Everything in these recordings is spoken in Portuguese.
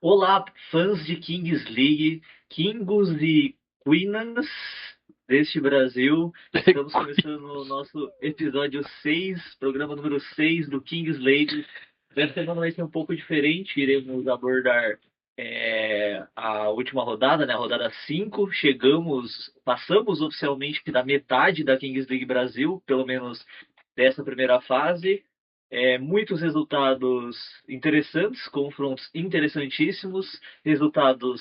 Olá, fãs de Kings League, Kingos e Queens deste Brasil. Estamos começando o nosso episódio 6, programa número 6 do Kings League. Essa semana vai ser um pouco diferente, iremos abordar a última rodada, né? A rodada 5. Passamos oficialmente da metade da Kings League Brasil, pelo menos dessa primeira fase. Muitos resultados interessantes, confrontos interessantíssimos, resultados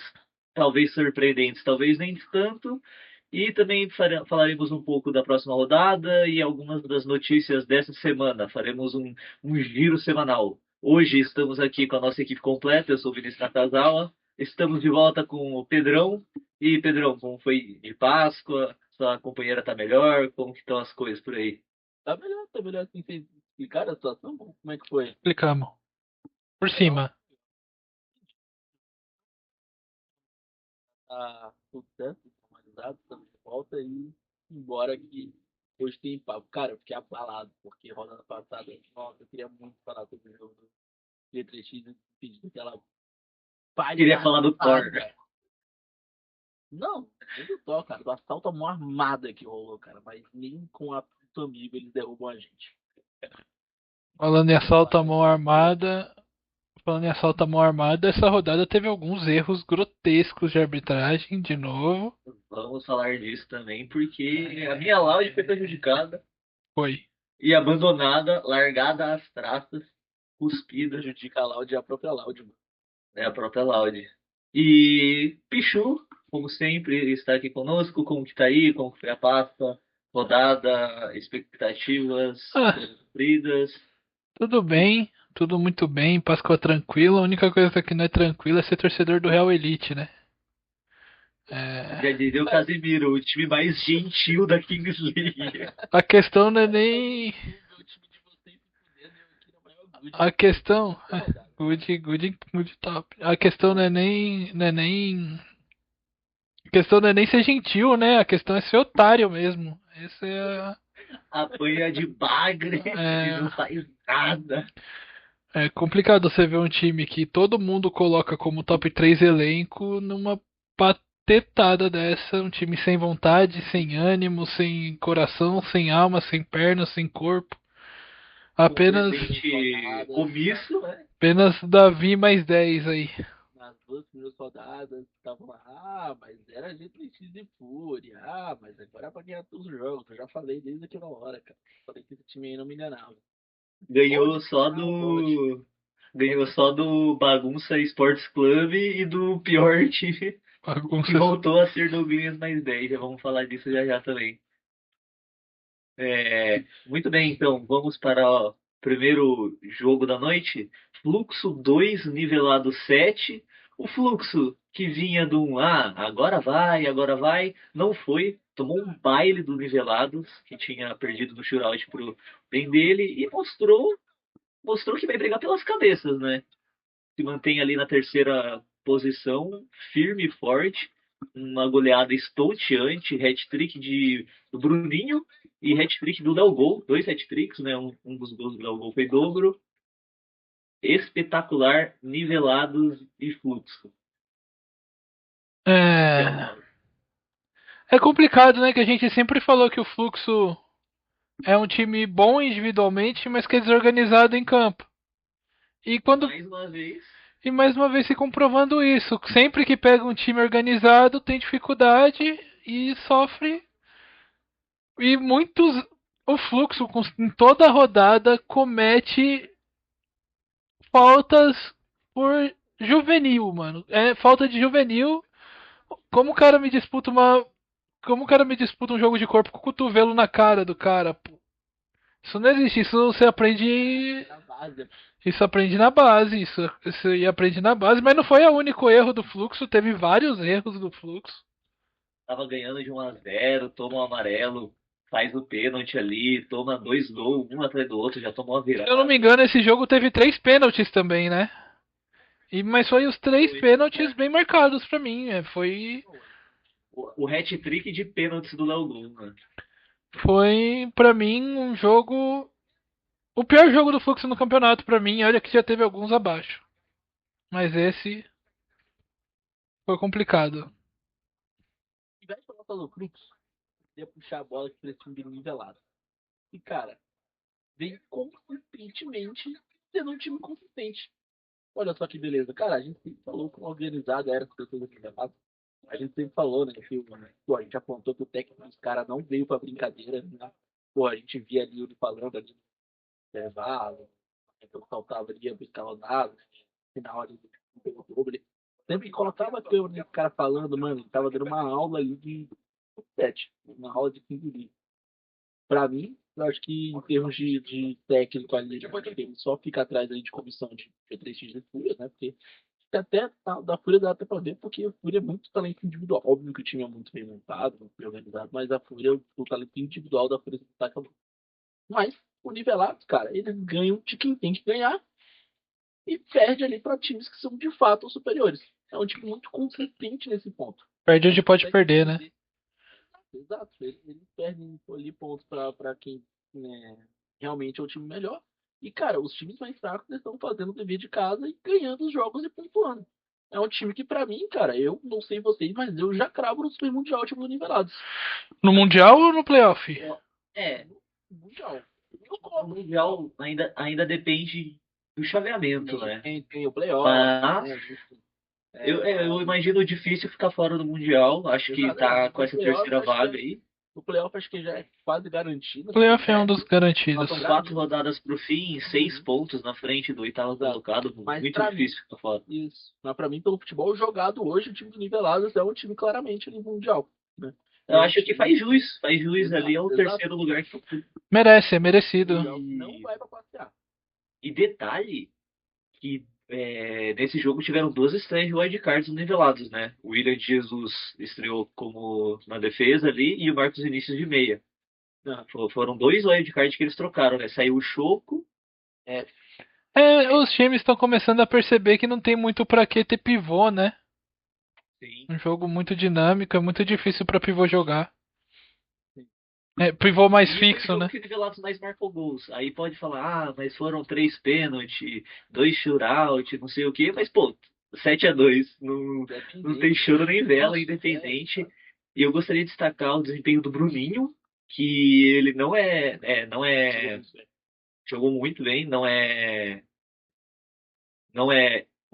talvez surpreendentes, talvez nem tanto. E também falaremos um pouco da próxima rodada e algumas das notícias dessa semana. Faremos um giro semanal. Hoje estamos aqui com a nossa equipe completa. Eu sou o Vinícius Nakazawa. Estamos de volta com o Pedrão. E Pedrão, como foi de Páscoa? Sua companheira tá melhor? Como que estão as coisas por aí? Tá melhor assim, vocês explicaram a situação? Como é que foi? Explicamos. Por Legal. cima. Tá tudo certo, normalizado, estamos de volta e embora que hoje tem papo. Cara, eu fiquei abalado, porque rodada passada, nossa, eu queria muito falar sobre o jogo do G3X e pedir aquela Queria falar do Thor. palhaçada. Não, nem do Thor, cara, do assalto à mão armada que rolou, cara, mas nem com a Puto Amigo eles derrubam a gente. Falando em assalto à mão armada. Falando em assalto à mão armada, essa rodada teve alguns erros grotescos de arbitragem, de novo. Vamos falar disso também, porque a minha Loud foi prejudicada Foi. e abandonada, largada às traças, cuspida, Prejudica a Loud e a própria Loud, mano. né, a própria Loud. E Pichu, como sempre, está aqui conosco. Como que tá aí? Como que foi a Páscoa? Rodada, expectativas Ah, cumpridas. tudo bem. Tudo muito bem. Páscoa tranquila. A única coisa que não é tranquila é ser torcedor do Real Elite, né? É, Já diria o Casemiro, o time mais gentil da Kings League. a questão não é nem. O time de vocês se fudendo e eu aqui na maior good A questão. da rodada. Good top. A questão não é nem. Não é nem. A questão não é nem ser gentil, né? A questão é ser otário mesmo. Essa Apanha de bagre e é, não faz nada. é complicado você ver um time que todo mundo coloca como top 3 elenco numa patetada dessa. Um time sem vontade, sem ânimo, sem coração, sem alma, sem perna, sem corpo. Com um Apenas, presidente Rodadas, omisso, né? apenas Davi mais 10 aí. nas duas primeiras rodadas, estavam lá, mas era G3X e Fúria, mas agora é pra ganhar todos os jogos. Eu já falei desde aquela hora, cara. Falei que esse time aí não me enganava. Ganhou Pode só ganhar, pode. do Bagunça Sports Club e do pior time que Bagunças. voltou a ser Douglas mais 10. Já vamos falar disso já já também. Muito bem, então vamos para o primeiro jogo da noite. Fluxo 2 nivelado 7. O fluxo que vinha do agora vai, não foi. Tomou um baile do Nivelados, que tinha perdido no shootout pro bem dele, e mostrou que vai brigar pelas cabeças, né? Se mantém ali na terceira posição, firme e forte. Uma goleada estonteante, hat-trick do Bruninho e hat-trick do Léo Gol. Dois hat-tricks, né? Um dos gols do Léo Gol foi dobro. Espetacular, nivelados e fluxo. É, é complicado, né? Que a gente sempre falou que o Fluxo é um time bom individualmente, mas que é desorganizado em campo. E quando Mais uma vez, E mais uma vez se comprovando isso. Sempre que pega um time organizado, tem dificuldade e sofre. E muitos. O fluxo em toda a rodada comete faltas por juvenil, mano. É falta de juvenil. Como o cara me disputa uma. Como o cara me disputa um jogo de corpo com o cotovelo na cara do cara, pô. Isso não existe, isso você aprende. Na base, Isso aprende na base, isso aí aprende na base, mas não foi o único erro do fluxo, teve vários erros do fluxo. tava ganhando de 1-0, toma um amarelo, faz o pênalti ali, toma dois gols, um atrás do outro, já tomou a Se eu não me virada. engano, esse jogo teve 3 pênaltis também, né? Mas foi os três Foi, pênaltis bem marcados pra mim. Foi, o hat-trick de pênaltis do Léo Gol, né? foi para mim um jogo, o pior jogo do Fluxo no campeonato pra mim. Olha que já teve alguns abaixo, mas esse. Foi complicado. Em vez de falar pelo Crux, eu queria puxar a bola para esse time bem nivelado. E, cara, vem consistentemente sendo um time consistente. Olha só que beleza. Cara, a gente sempre falou que o organizado era com pessoas aqui da massa. A gente sempre falou, né, que pô, a gente apontou que o técnico dos caras não veio pra brincadeira, né? Pô, a gente via ali ele falando ali no intervalo, então faltava ali pro escalonado, final ali do dobro. Sempre que colocava a câmera nesse cara falando, mano, ele tava dando uma aula ali de sete, uma aula de 15 para mim, eu acho que em termos de técnico ali, ele só fica atrás aí de comissão de G3X de Fúria, né? Porque até da Fúria dá até pra ver, porque a Fúria é muito talento individual. Óbvio que o time é muito bem montado, muito bem organizado, mas a Fúria, o talento individual da Fúria se destaca muito. Mas, o nivelado, cara, eles ganham de quem tem que ganhar e perde ali para times que são de fato superiores. É um time muito consistente nesse ponto. Perde A onde gente pode consegue perder, né? entender. Exato, eles perdem ali pontos para quem né, realmente é o time melhor. E, cara, os times mais fracos estão fazendo o dever de casa e ganhando os jogos e pontuando. É um time que, pra mim, cara, eu não sei vocês, mas eu já cravo no Super Mundial, tipo, nivelados. No Mundial ou no Playoff? É, No Mundial. o Mundial ainda depende do chaveamento, né? Tem o playoff, Mas né? Justo. eu imagino difícil ficar fora do Mundial. Acho que Exato, tá com no essa playoff, terceira acho que vaga aí. o playoff acho que já é quase garantido, né? Playoff é um dos garantidos. Faltam 4 rodadas pro fim, 6 pontos na frente do oitavo Exato. colocado. Mas Muito pra mim, difícil ficar fora. isso. Mas pra mim, pelo futebol jogado hoje, o time do Niveladas é um time claramente ali mundial. Né? Eu acho que faz jus ali ao Exato. terceiro lugar. Merece, é merecido. Não vai pra passear. E detalhe que nesse jogo tiveram 2 estreias de wildcards nivelados, né? O William de Jesus estreou como na defesa ali e o Marcos Vinícius de meia. Foram 2 wildcards que eles trocaram, né? Saiu o Choco. Os times estão começando a perceber que não tem muito pra que ter pivô, né? Sim. Um jogo muito dinâmico, é muito difícil pra pivô jogar. Sim. Pivô mais E fixo, foi o jogo né? que o Nivelados mais marcou gols. Aí pode falar, mas foram 3 pênaltis, 2 shootout, não sei o quê, mas pô, 7-2, não tem choro nem vela, independente. E eu gostaria de destacar o desempenho do Bruninho, que ele não é jogou muito bem, não é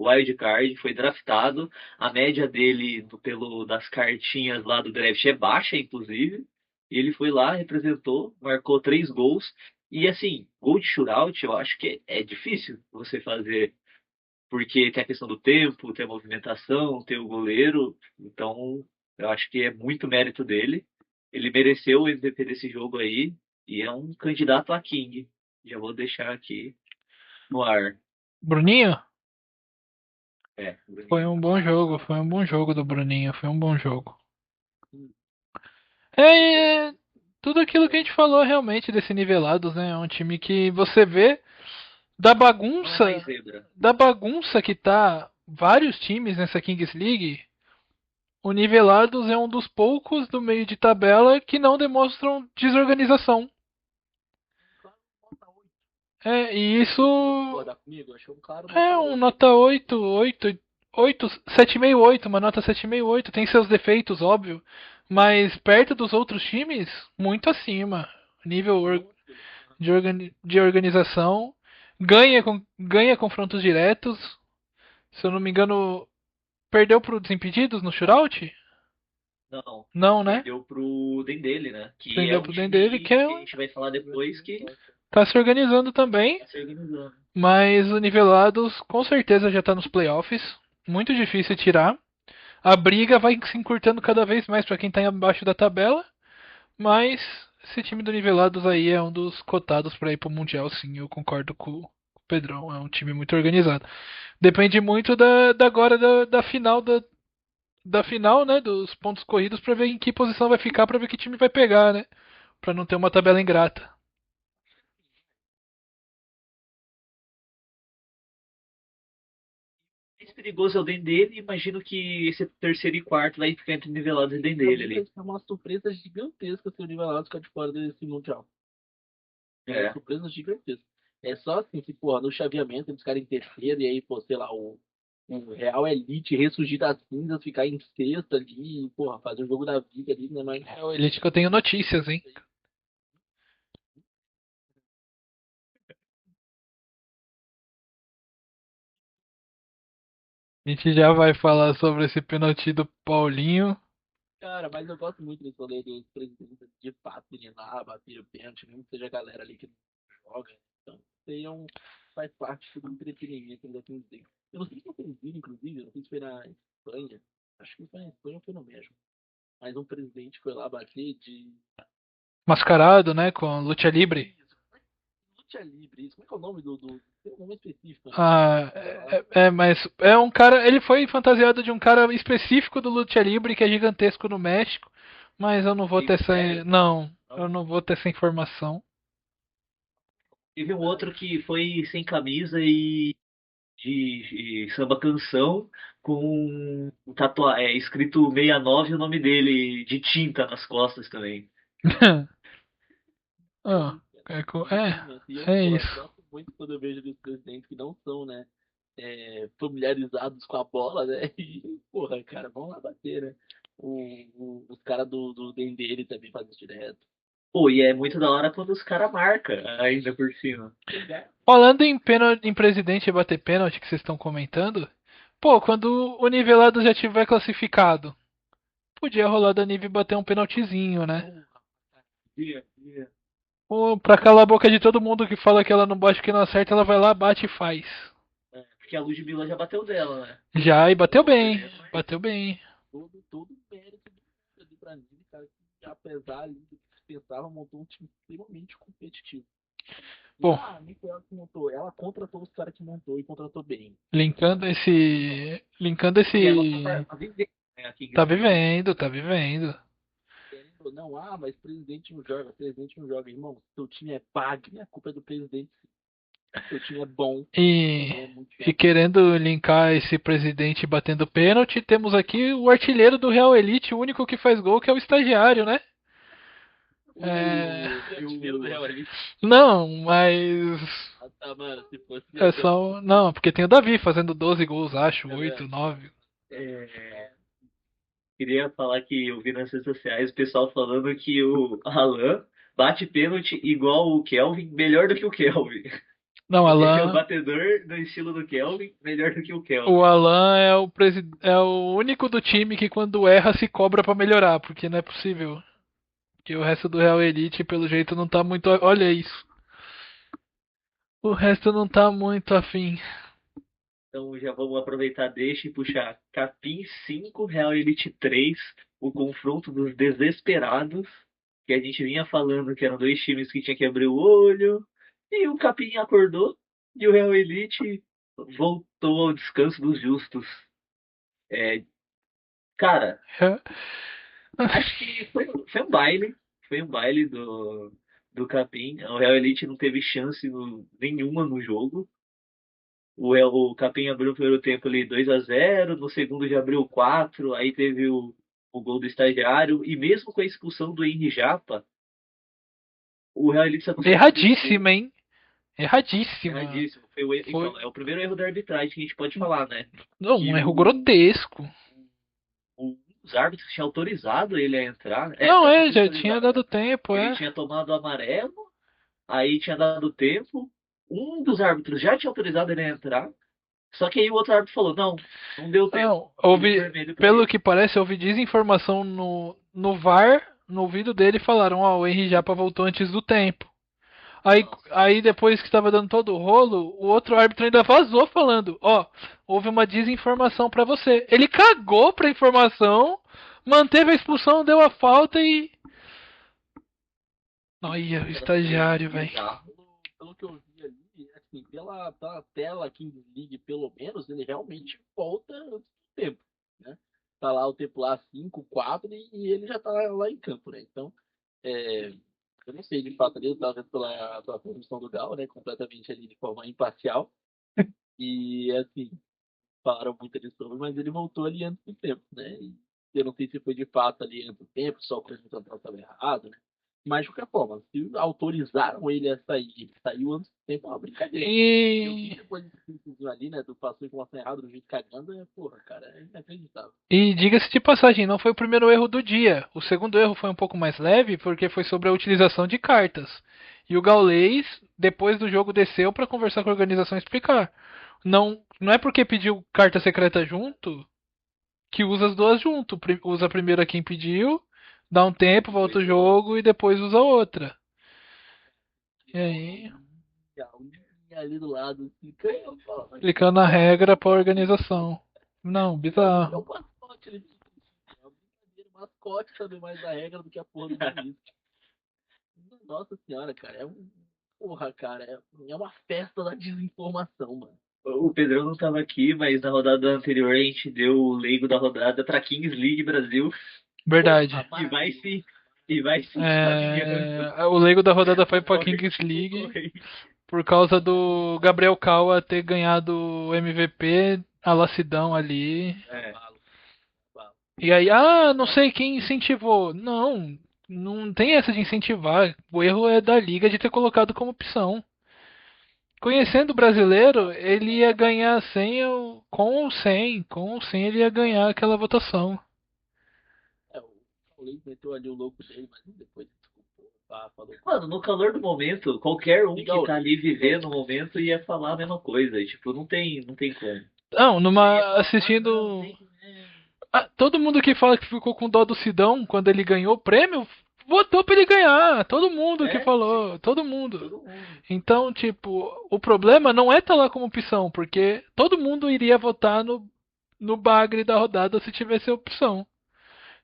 wild card, foi draftado. A média dele das cartinhas lá do draft é baixa, inclusive. E ele foi lá, representou, marcou 3 gols. E assim, gol de shootout, eu acho que é difícil você fazer, porque tem a questão do tempo, tem a movimentação, tem o goleiro. Então, eu acho que é muito mérito dele. Ele mereceu o MVP desse jogo aí e é um candidato a King. Já vou deixar aqui no ar. Bruninho? Bruninho. Foi um bom jogo do Bruninho, foi um bom jogo. Hum. Tudo aquilo que a gente falou realmente desse Nivelados, né? É um time que você vê da bagunça, Não é zebra. da bagunça que tá vários times nessa Kings League. O Nivelados é um dos poucos do meio de tabela que não demonstram desorganização. E isso Concordar comigo? Achei um claro é um nota 8, 7,5, 8, uma nota 7,5, 8. Tem seus defeitos, óbvio, mas perto dos outros times, muito acima. Nível de organização, ganha confrontos diretos. Se eu não me engano, perdeu pro Desimpedidos no shootout? Não. Não, né? Perdeu pro Dendele, né? Que Perdeu é um pro time Dendele, que que a gente vai falar depois que tá se organizando também. tá se organizando. Mas o Nivelados com certeza já tá nos playoffs. Muito difícil tirar. A briga vai se encurtando cada vez mais para quem tá abaixo da tabela. Mas esse time do Nivelados aí é um dos cotados para ir pro Mundial, sim. Eu concordo com o Pedrão. É um time muito organizado. Depende muito da final da final, né? Dos pontos corridos para ver em que posição vai ficar, para ver que time vai pegar, né? Para não ter uma tabela ingrata. O mais perigoso é o Dendele. Imagino que esse terceiro e quarto vai ficar entre Nivelados e Dendele ali. É uma surpresa gigantesca se o Nivelados ficar de fora desse Mundial. É uma surpresa gigantesca. É só assim, se, porra, no chaveamento eles ficarem em terceiro e aí, pô, sei lá, o Real Elite ressurgir das cinzas, ficar em sexta ali, porra, fazer o jogo da vida ali, né? Mas É o Elite que eu tenho notícias, hein? A gente já vai falar sobre esse pênalti do Paulinho. cara, mas eu gosto muito desse rolê dos presidentes de fato irem lá, bater o pênalti, mesmo que seja a galera ali que não joga. Então, isso aí faz parte do entretenimento da Champions League. Eu não sei se vocês viram, inclusive, eu não sei se foi na Espanha, acho que foi na Espanha ou foi no México, mas um presidente foi lá bater de. Mascarado, né? Com luta livre. Isso, luta livre, isso. Como é que é o nome do. Tem um nome específico, né? Ah, mas é um cara. Ele foi fantasiado de um cara específico do luta livre que é gigantesco no México. Mas eu não vou ter Rei essa. Mysterio. Não, eu Não. não vou ter essa informação. Teve um outro que foi sem camisa e de samba canção com escrito 69 e o nome dele de tinta nas costas também. É Ah, isso, cara. é, Entretenimento. E eu, é porra, isso. gosto muito quando eu vejo dos presidentes que não são, né, familiarizados com a bola, né? E, porra, cara, vão lá bater, né? Os caras do Dendele também fazem isso direto. Pô, e é muito da hora quando os caras marcam ainda por cima. Pois é. Falando em pênalti, em presidente e bater pênalti que vocês estão comentando, pô, quando o nivelado já tiver classificado, podia rolar da Nive bater um pênaltizinho, né? Porra, dia. Pô, pra calar a boca de todo mundo que fala que ela não bate porque não acerta, ela vai lá, bate e faz. É, porque a Ludmilla já bateu dela, né? Já, e bateu Não bem. seria, mas Bateu bem. Todo o mérito do mundo ali pra mim, cara, que apesar ali do que se pensava, montou um time extremamente competitivo. E Bom, nem foi ela que montou, ela contratou os caras que montou e contratou bem. linkando esse. Linkando e ela esse. tá vivendo, né, a Tá Kings League. vivendo, tá vivendo. Querendo ou não, mas presidente não joga, presidente não joga. Irmão, seu time é pago, a culpa é do presidente. Seu time é bom, E, também é muito e bom. querendo linkar esse presidente batendo pênalti, temos aqui o artilheiro do Real Elite, o único que faz gol, que é o estagiário, né? É... Artilheiro do Real Madrid. Não, mas. Ah, tá, mano, se fosse É eu, só. Não, porque tem o Davi fazendo 12 gols, acho, é 8, verdade. 9. É, queria falar que eu vi nas redes sociais o pessoal falando que o Alan bate pênalti igual o Kelvin, melhor do que o Kelvin. Não, Ele é o Alan. batedor do estilo do Kelvin, melhor do que o O Kelvin. Alan é é o único do time que quando erra se cobra pra melhorar, porque não é possível. Porque o resto do Real Elite, pelo jeito, não tá muito. Olha isso. O resto não tá muito afim. Então já vamos aproveitar deixa e puxar Capim 5, Real Elite 3, o confronto dos desesperados, que a gente vinha falando que eram dois times que tinha que abrir o olho, e o Capim acordou, e o Real Elite voltou ao descanso dos justos. É, cara, acho que foi um baile do Capim. O Real Elite não teve chance nenhuma no jogo. O Capim abriu o primeiro tempo ali 2-0, no segundo já abriu 4, aí teve o gol do estagiário, e mesmo com a expulsão do Henry Japa, o Real Elite só conseguiu fazer um gol. Erradíssima, hein? Erradíssima. Erradíssimo. Foi o erro, Foi então, é o primeiro erro da arbitragem que a gente pode falar, né? não, Que um erro grotesco. os árbitros tinham autorizado ele a entrar. Não, Tinha sido já tinha autorizado, né? dado tempo, Ele é. tinha tomado o amarelo, aí tinha dado tempo. Um dos árbitros já tinha autorizado ele a entrar. Só que aí o outro árbitro falou, não deu tempo. Não, E deu houve, vermelho pra pelo ele. que parece, houve desinformação no VAR, no ouvido dele, falaram, ó, o Henry Japa voltou antes do tempo. Nossa. Aí depois que estava dando todo o rolo, o outro árbitro ainda vazou falando, ó, houve uma desinformação pra você. Ele cagou pra informação, manteve a expulsão, deu a falta e... Olha, o Cara, foi estagiário, velho. Pelo, pelo que eu vi ali, assim, pela tela Kings League, pelo menos, ele realmente volta antes do tempo, né? Tá lá o tempo lá 5, 4 e ele já tá lá em campo, né? Então, é, eu não sei de fato ali, eu tava vendo pela transmissão do Gal, né? Completamente ali de forma imparcial. E assim, falaram muito ali sobre, mas ele voltou ali antes do tempo, né? E eu não sei se foi de fato ali antes do tempo, só o transmissão estava errado, né? Mas de qualquer forma, se autorizaram ele a sair, ele saiu antes do tempo, é uma brincadeira. Eu vi E, depois desse ali, né, do passou informação errada, do jeito cagando, porra, cara, é inacreditável. e diga-se de passagem, não foi o primeiro erro do dia. O segundo erro foi um pouco mais leve, porque foi sobre a utilização de cartas. E o Gaules, depois do jogo, desceu para conversar com a organização e explicar. Não é porque pediu carta secreta junto que usa as duas junto. Usa a primeira quem pediu, dá um tempo, volta o jogo e depois usa outra. E aí, A linha ali do lado, assim, canha, fala, mas explicando a regra para a organização. Não, é bizarro. o mascote ali. É uma brincadeira, o mascote sabe mais da regra do que a porra do juiz. Nossa senhora, cara, porra, cara, é uma festa da desinformação, mano. O Pedrão não estava aqui, mas na rodada anterior a gente deu o leigo da rodada para Kings League Brasil Verdade. e vai se encaminhando O leigo da rodada foi para conforme Kings League concorrente. por causa do Gabriel Kawa ter ganhado o MVP, a lassidão ali. É, Falo. E aí, não sei quem incentivou. Não, não tem essa de incentivar. O erro é da liga de ter colocado como opção. Conhecendo o brasileiro, ele ia ganhar com ou sem. Com ou sem ele ia ganhar aquela votação. O Paulinho meteu ali o louco dele, mas depois desculpou, falou. mano, no calor do momento, qualquer um Liga que o- tá ali vivendo o momento ia falar a mesma coisa. Tipo, não tem como. Não, Não, assistindo. tem que, né? Todo mundo que fala que ficou com dó do Sidão quando ele ganhou o prêmio, votou pra ele ganhar. Todo mundo que É, sim, falou, todo mundo. todo mundo. Então, tipo, o problema não é estar lá como opção, porque todo mundo iria votar no bagre da rodada se tivesse a opção.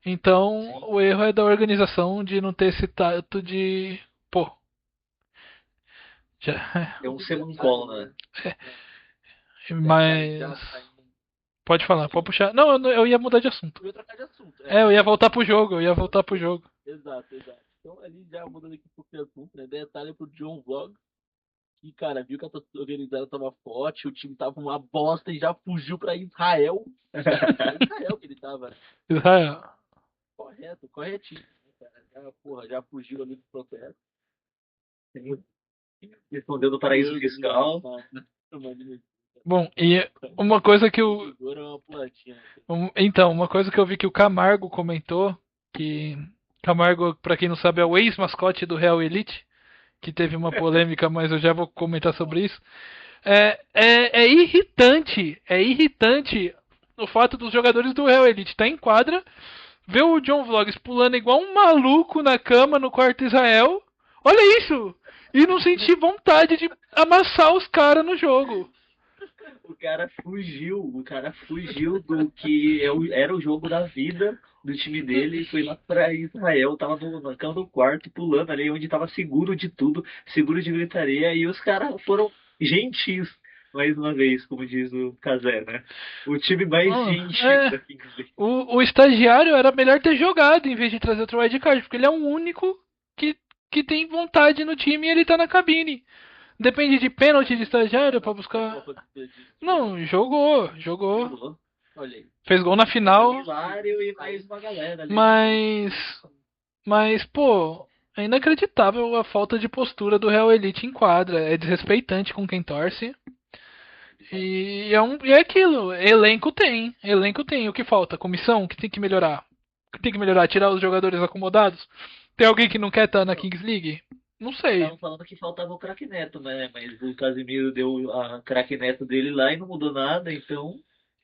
Então, Sim. o erro é da organização de não ter esse tato de. Pô, já. É um Outro detalhe, semancol, né? detalhe já Mas. saindo. Ppode falar, pode puxar. Não, eu ia mudar de assunto. Eu ia trocar de assunto. Eu ia voltar pro jogo, eu ia voltar pro jogo. Exato, exato. Então ali já mudando aqui pro assunto, né? Detalhe pro John Vlog, que, cara, viu que a torcida organizada tava forte, o time tava uma bosta e já fugiu pra Israel. Era Israel que ele tava, né? Israel. Correto, corretinho. Né, cara? Já, porra, já fugiu ali do processo. Respondeu do paraíso fiscal. Bom, e uma coisa que o. Agora é uma plantinha. Então, uma coisa que eu vi que o Camargo comentou, que Camargo, pra quem não sabe, é o ex-mascote do Real Elite, que teve uma polêmica, mas eu já vou comentar sobre isso. É irritante o fato dos jogadores do Real Elite estar em quadra, ver o John Vlogs pulando igual um maluco na cama no quarto Israel. Olha isso! E não sentir vontade de amassar os caras no jogo. O cara fugiu do que era o jogo da vida do time dele e foi lá pra Israel, tava na cama do quarto, pulando ali onde tava seguro de tudo, seguro de gritaria, e os caras foram gentis, mais uma vez, como diz o Casé, né? O time mais gentil da Kings League. O estagiário era melhor ter jogado em vez de trazer outro wildcard, porque ele é o único que tem vontade no time e ele tá na cabine. Depende de pênalti de estagiário pra buscar. Não, jogou. Jogou. Olha aí. Fez gol na final. Hilário e mais uma galera ali. Mas, pô, é inacreditável a falta de postura do Real Elite em quadra. É desrespeitante com quem torce. E é aquilo. Elenco tem. O que falta? Comissão que tem que melhorar. Tem que melhorar, tirar os jogadores acomodados. Tem alguém que não quer estar na Kings League? Não sei. Estavam falando que faltava o craque Neto, né? Mas o Casemiro deu a craque Neto dele lá e não mudou nada, então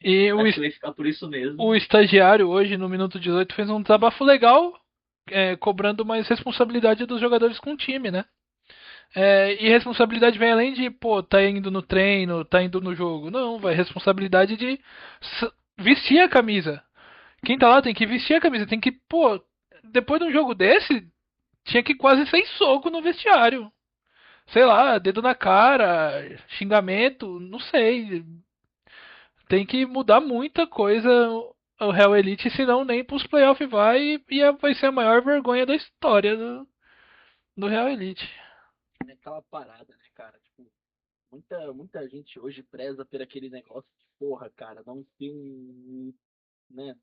E acho que vai ficar por isso mesmo. o estagiário hoje, no minuto 18, fez um desabafo legal, cobrando mais responsabilidade dos jogadores com o time, né? E responsabilidade vem além de, pô, tá indo no treino, tá indo no jogo. Não, vai responsabilidade de vestir a camisa. Quem tá lá tem que vestir a camisa, tem que, pô, depois de um jogo desse, tinha que quase sair soco no vestiário. Sei lá, dedo na cara, xingamento, não sei. Tem que mudar muita coisa o Real Elite, senão nem pros playoffs vai e vai ser a maior vergonha da história do Real Elite. É aquela parada, né, cara? Tipo, muita gente hoje preza por aquele negócio de, porra, cara, não ser né,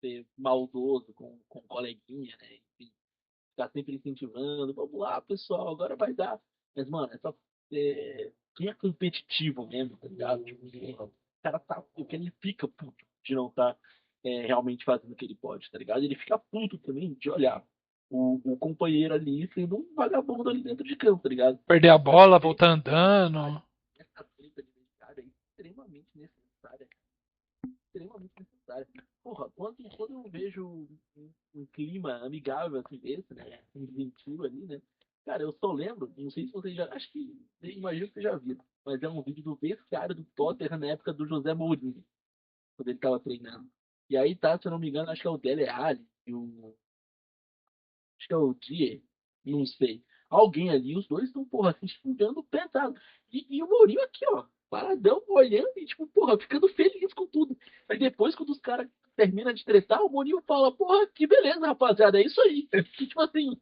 ser maldoso com coleguinha, né? Enfim. ficar sempre incentivando, vamos lá, pessoal, agora vai dar. Mas, mano, quem é competitivo mesmo, tá ligado? Tipo, porra, o cara tá, porque ele fica puto de não estar realmente fazendo o que ele pode, tá ligado? Ele fica puto também de olhar o companheiro ali sendo um vagabundo ali dentro de campo, tá ligado? Perder a bola, voltar andando. Essa treta de vestiário é extremamente necessária. Porra, quando eu vejo um clima amigável assim desse, né? Um gentil ali, né? Cara, eu só lembro, não sei se vocês já. Acho que. Imagino que vocês já viram. Mas é um vídeo do vestiário do Tottenham na época do José Mourinho, quando ele tava treinando. E aí tá, se eu não me engano, acho que é o Dele Alli e o. Acho que é o Die, não sei. Alguém ali, os dois estão, porra, assim, xingando pesado. E o Mourinho aqui, ó, paradão, olhando e, tipo, porra, ficando feliz com tudo. Aí depois, quando os caras terminam de tretar, o Mourinho fala, porra, que beleza, rapaziada, é isso aí. E, tipo assim,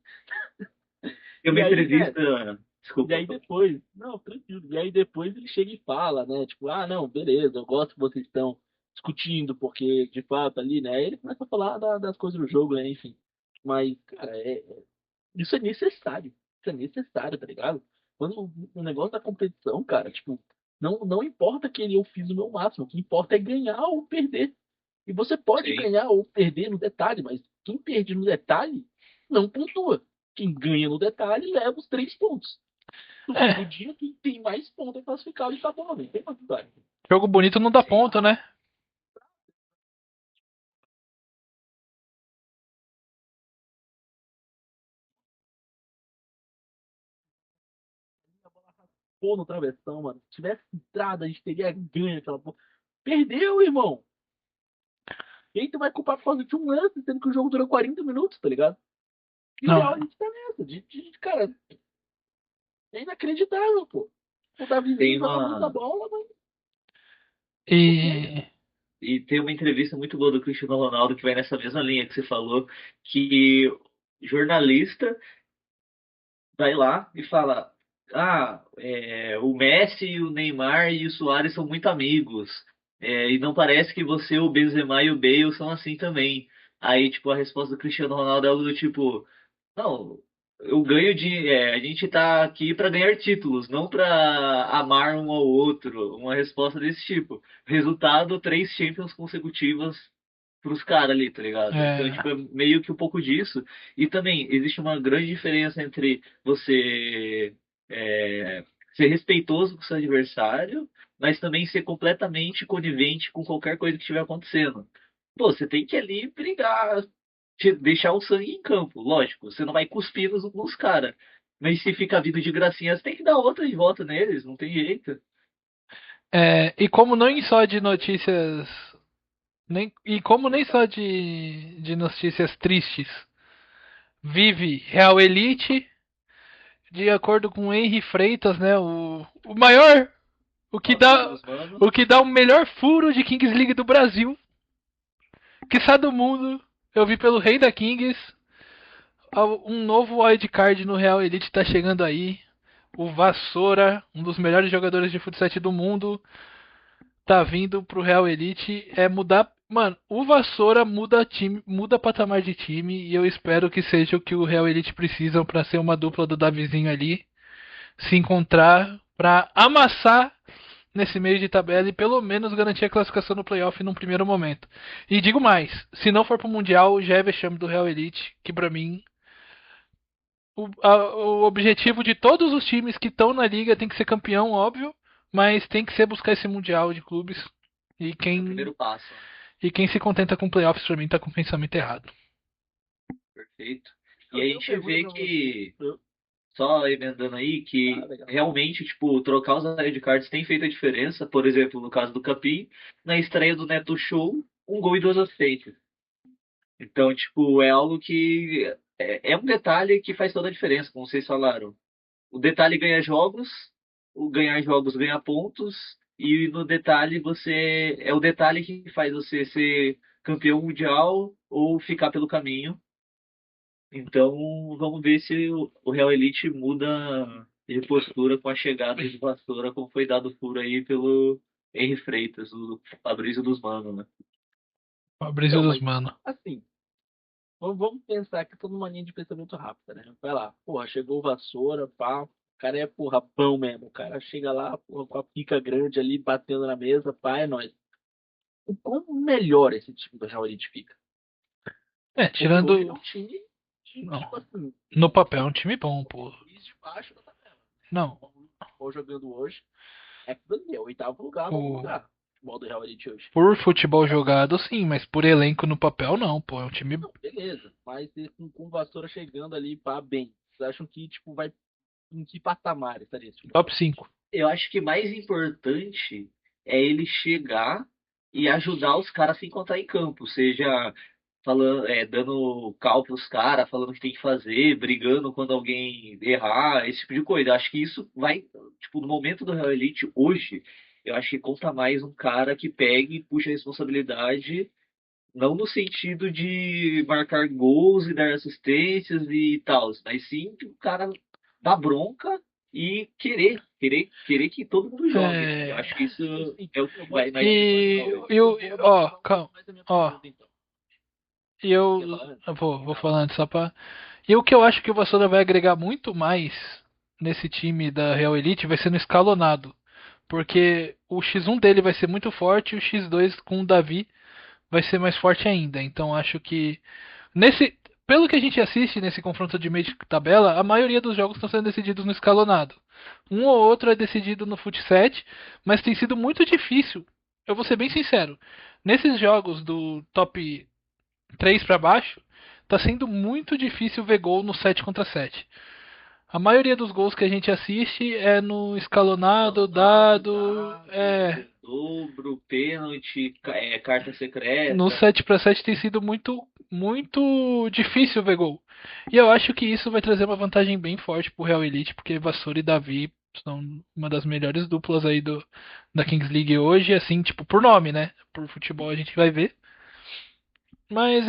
Tem e uma aí, né, entrevista. e Desculpa. aí depois, não, tranquilo. E aí depois ele chega e fala, né? Tipo, ah, não, beleza, eu gosto que vocês estão discutindo, porque de fato ali, né? Aí ele começa a falar das coisas do jogo, né? Enfim. Mas, cara, isso é necessário. Isso é necessário, tá ligado? Quando o negócio da competição, cara, tipo, não importa que eu fiz o meu máximo, o que importa é ganhar ou perder. E você pode Sim. ganhar ou perder no detalhe, mas quem perde no detalhe não pontua. Quem ganha no detalhe leva os 3 pontos. No fim do É, dia, quem tem mais pontos é classificado e tá bom, não tem mais vitória. jogo bonito não dá Sim. ponto, né? Pô, no travessão, mano. Se tivesse entrada, a gente teria ganho aquela porra. Perdeu, irmão. E aí tu vai culpar por causa de um lance, sendo que o jogo durou 40 minutos, tá ligado? E o Não. Real a gente tá nessa. Cara, é inacreditável, pô. O Davizinho Tem joga muita uma. bola, mas por quê? E. E tem uma entrevista muito boa do Cristiano Ronaldo que vai nessa mesma linha que você falou, que jornalista vai lá e fala: o Messi, o Neymar e o Suárez são muito amigos. E não parece que você, o Benzema e o Bale são assim também. Aí, tipo, a resposta do Cristiano Ronaldo é algo do tipo: não, eu ganho de. A gente tá aqui para ganhar títulos, não para amar um ao outro. Uma resposta desse tipo. Resultado: 3 Champions consecutivas pros caras ali, tá ligado? Então, É, tipo, é meio que um pouco disso. E também existe uma grande diferença entre você é, ser respeitoso com o seu adversário, mas também ser completamente conivente com qualquer coisa que estiver acontecendo. Pô, você tem que ali brigar, deixar o sangue em campo, lógico. Você não vai cuspir nos caras. Mas se fica vindo de gracinha, você tem que dar outra de volta neles, não tem jeito. e como nem só de notícias. E como nem só de notícias tristes vive Real Elite, de acordo com Henry Freitas, né? O maior. O que Fabrício dá. dos Manos. O que dá o melhor furo de Kings League do Brasil. Quiçá do mundo. Eu vi pelo Rei da Kings. Um novo wildcard no Real Elite tá chegando aí. O Vassoura, um dos melhores jogadores de futsal do mundo, tá vindo pro Real Elite. É mudar. Mano, o Vassoura muda time, muda patamar de time e eu espero que seja o que o Real Elite precisam para ser uma dupla do Davizinho ali, se encontrar para amassar nesse meio de tabela e pelo menos garantir a classificação no playoff num primeiro momento. E digo mais, se não for pro Mundial, já é vexame do Real Elite, que pra mim o objetivo de todos os times que estão na liga tem que ser campeão, óbvio, mas tem que ser buscar esse mundial de clubes. E É o quem, primeiro passo, né? e quem se contenta com playoffs pra mim tá com o pensamento errado. Perfeito. E Eu a tenho uma gente pergunta vê pra você. que, só emendando aí, Ah, que legal. realmente, tipo, trocar os wildcards tem feito a diferença. Por exemplo, no caso do Capim, na estreia do Neto Show, um gol e 2 assistências. Então, tipo, é algo que é um detalhe que faz toda a diferença, como vocês falaram. O detalhe ganha jogos, o ganhar jogos ganha pontos, e no detalhe você é o detalhe que faz você ser campeão mundial ou ficar pelo caminho. Então, vamos ver se o Real Elite muda de postura com a chegada de Vassoura, como foi dado furo aí pelo Henry Freitas, o Fabrício dos Manos, né? Fabrício Então, dos mas, Mano. assim, Vamos pensar que eu tô numa linha de pensamento rápida, né? Vai lá, porra, chegou o Vassoura, pá. O cara é, porra, pão mesmo. O cara chega lá, porra, com a pica grande ali, batendo na mesa, pá, é nóis. O quão melhor esse time do Real Elite fica? Porque hoje ele é Tirando. um time de, Não. tipo assim, No papel é um time bom, pô. de baixo da tabela. Não. O jogando hoje é o oitavo lugar, nono O... lugar. O futebol do Real Elite hoje. Por futebol jogado, sim, mas por elenco no papel, não, pô. É um time Não, beleza. Mas com o Vassoura chegando ali, pá, bem. Vocês acham que, tipo, vai em que patamar estaria esse time? top 5. Eu acho que mais importante é ele chegar e ajudar os caras a se encontrar em campo, seja falando, dando cal pros caras, falando o que tem que fazer, brigando quando alguém errar, esse tipo de coisa. Eu acho que isso vai, tipo, no momento do Real Elite hoje, eu acho que conta mais um cara que pegue e puxa a responsabilidade, não no sentido de marcar gols e dar assistências e tal, mas sim que o cara dá bronca e querer que todo mundo jogue. Eu É... acho que isso Sim, é o que eu vou vai entender. mais. Ó, calma. Mais a minha Ó, pergunta, então. e eu, Quer falar antes? eu vou falando só pra. E o que eu acho que o Vassoura vai agregar muito mais nesse time da Real Elite vai ser no escalonado. Porque o X1 dele vai ser muito forte e o X2 com o Davi vai ser mais forte ainda. Então acho que nesse, pelo que a gente assiste nesse confronto de meio de tabela, a maioria dos jogos estão sendo decididos no escalonado. Um ou outro é decidido no fut 7, mas tem sido muito difícil. Eu vou ser bem sincero. Nesses jogos do top 3 para baixo, tá sendo muito difícil ver gol no 7 contra 7. A maioria dos gols que a gente assiste é no escalonado, dado, Dobro, pênalti, carta no secreta. 7 para 7 tem sido muito difícil ver gol. E eu acho que isso vai trazer uma vantagem bem forte pro Real Elite, porque Vassoura e Davi são uma das melhores duplas aí da Kings League hoje, assim, tipo, por nome, né? Por futebol a gente vai ver. Mas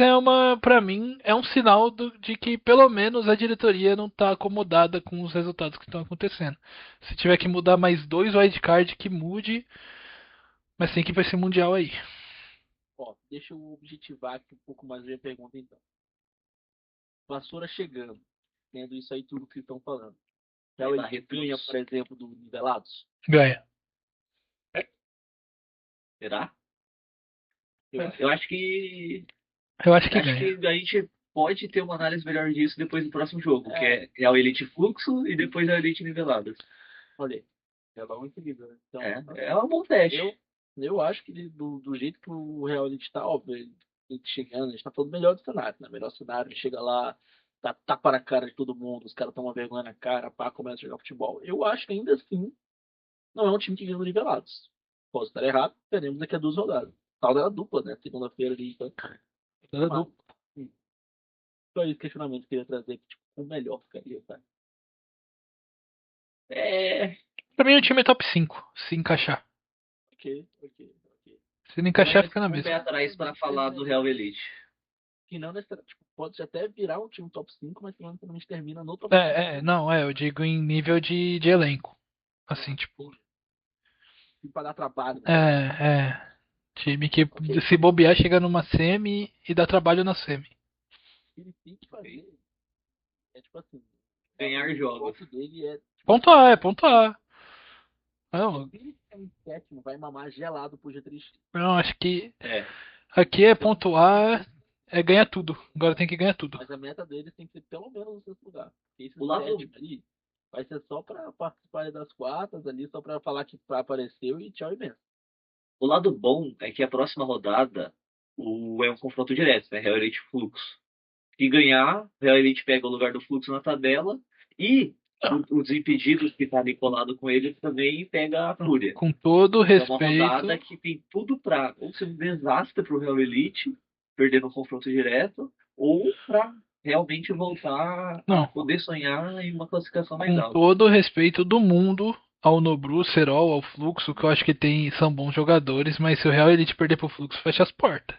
pra mim, é um sinal de que pelo menos a diretoria não tá acomodada com os resultados que estão acontecendo. Se tiver que mudar mais 2 wildcard, que mude, mas tem que ir pra esse mundial aí. Ó, deixa eu objetivar aqui um pouco mais a minha pergunta, então. Vassoura chegando, tendo isso aí tudo que estão falando. Real Elite ganha, por exemplo, do Nivelados? Ganha. Será? Eu Eu acho que. Eu acho que Acho ganha. que a gente pode ter uma análise melhor disso depois do próximo jogo, que É. é o Elite Fluxo e depois é o Elite Niveladas. Olha aí, já dá um equilíbrio, né? Então, É um bom teste. eu acho que do jeito que o Real Elite tá, óbvio, ele chegando, a gente tá falando melhor do cenário, né? Melhor cenário, ele chega lá, tá tapa na cara de todo mundo, os caras tomam vergonha na cara, pá, começa a jogar futebol. Eu acho que ainda assim, não é um time que ganha no Nivelados. Posso estar errado, teremos daqui a 2 rodadas. Tal dela dupla, né? Segunda-feira ali, então. Mas, só esse questionamento que eu queria trazer, que tipo, o melhor ficaria, tá? É, Pra mim o time é top 5, se encaixar. Ok. Se não encaixar, também fica na um pé mesma. atrás para falar do Real Elite. Que não necessariamente, tipo, pode até virar um time top 5, mas que não necessariamente termina no top 5. Não, eu digo em nível de elenco. Assim, tipo. Pra dar trabalho, né? Time que Ok. se bobear chega numa semi e dá trabalho na semi. Ele tem que fazer. É tipo assim. Ganhar O jogos. foco dele é. Pontuar. Não, Se ele ficar em sétimo, vai mamar gelado pro G3X. não, acho que É. aqui é pontuar, é ganhar tudo. Agora tem que ganhar tudo. Mas a meta dele tem que ser pelo menos no sexto lugar. Porque esse O lado- sétimo ali vai ser só pra participar das quartas ali, só pra falar que apareceu e tchau e benção. O lado bom é que a próxima rodada é um confronto direto, né? Real Elite Fluxo. Se ganhar, Real Elite pega o lugar do Fluxo na tabela e o Desimpedidos, que está ali colado com ele, também pega a Fúria. Com todo É uma respeito. rodada que tem tudo para ou ser um desastre para o Real Elite, perder no confronto direto, ou para realmente voltar Não. a poder sonhar em uma classificação mais Com alta. todo respeito do mundo ao Nobru, Serol, ao Fluxo, que eu acho que são bons jogadores, mas se o Real Elite perder pro Fluxo, fecha as portas.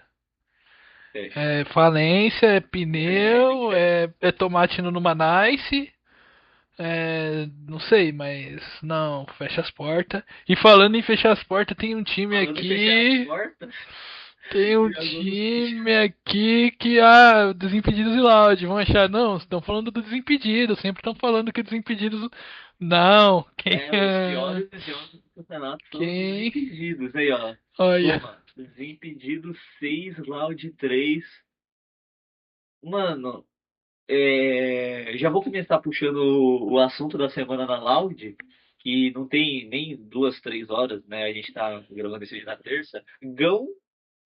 É falência, é pneu, é tomate no Numanice. Não sei, mas não, fecha as portas. E falando em fechar as portas, tem um time Falando em fechar aqui. as portas, Tem um E agora time aqui que, Desimpedidos e Loud. Vão achar, não, estão falando do Desimpedidos. Sempre estão falando que Desimpedidos. Não, quem os é. piores jogos do campeonato são os Quem. Desimpedidos. Aí, ó. Olha. Toma. Desimpedidos 6, Loud 3. Mano, já vou começar puxando o assunto da semana na Loud, que não tem nem 2, 3 horas, né? A gente tá gravando isso hoje na terça. Gão,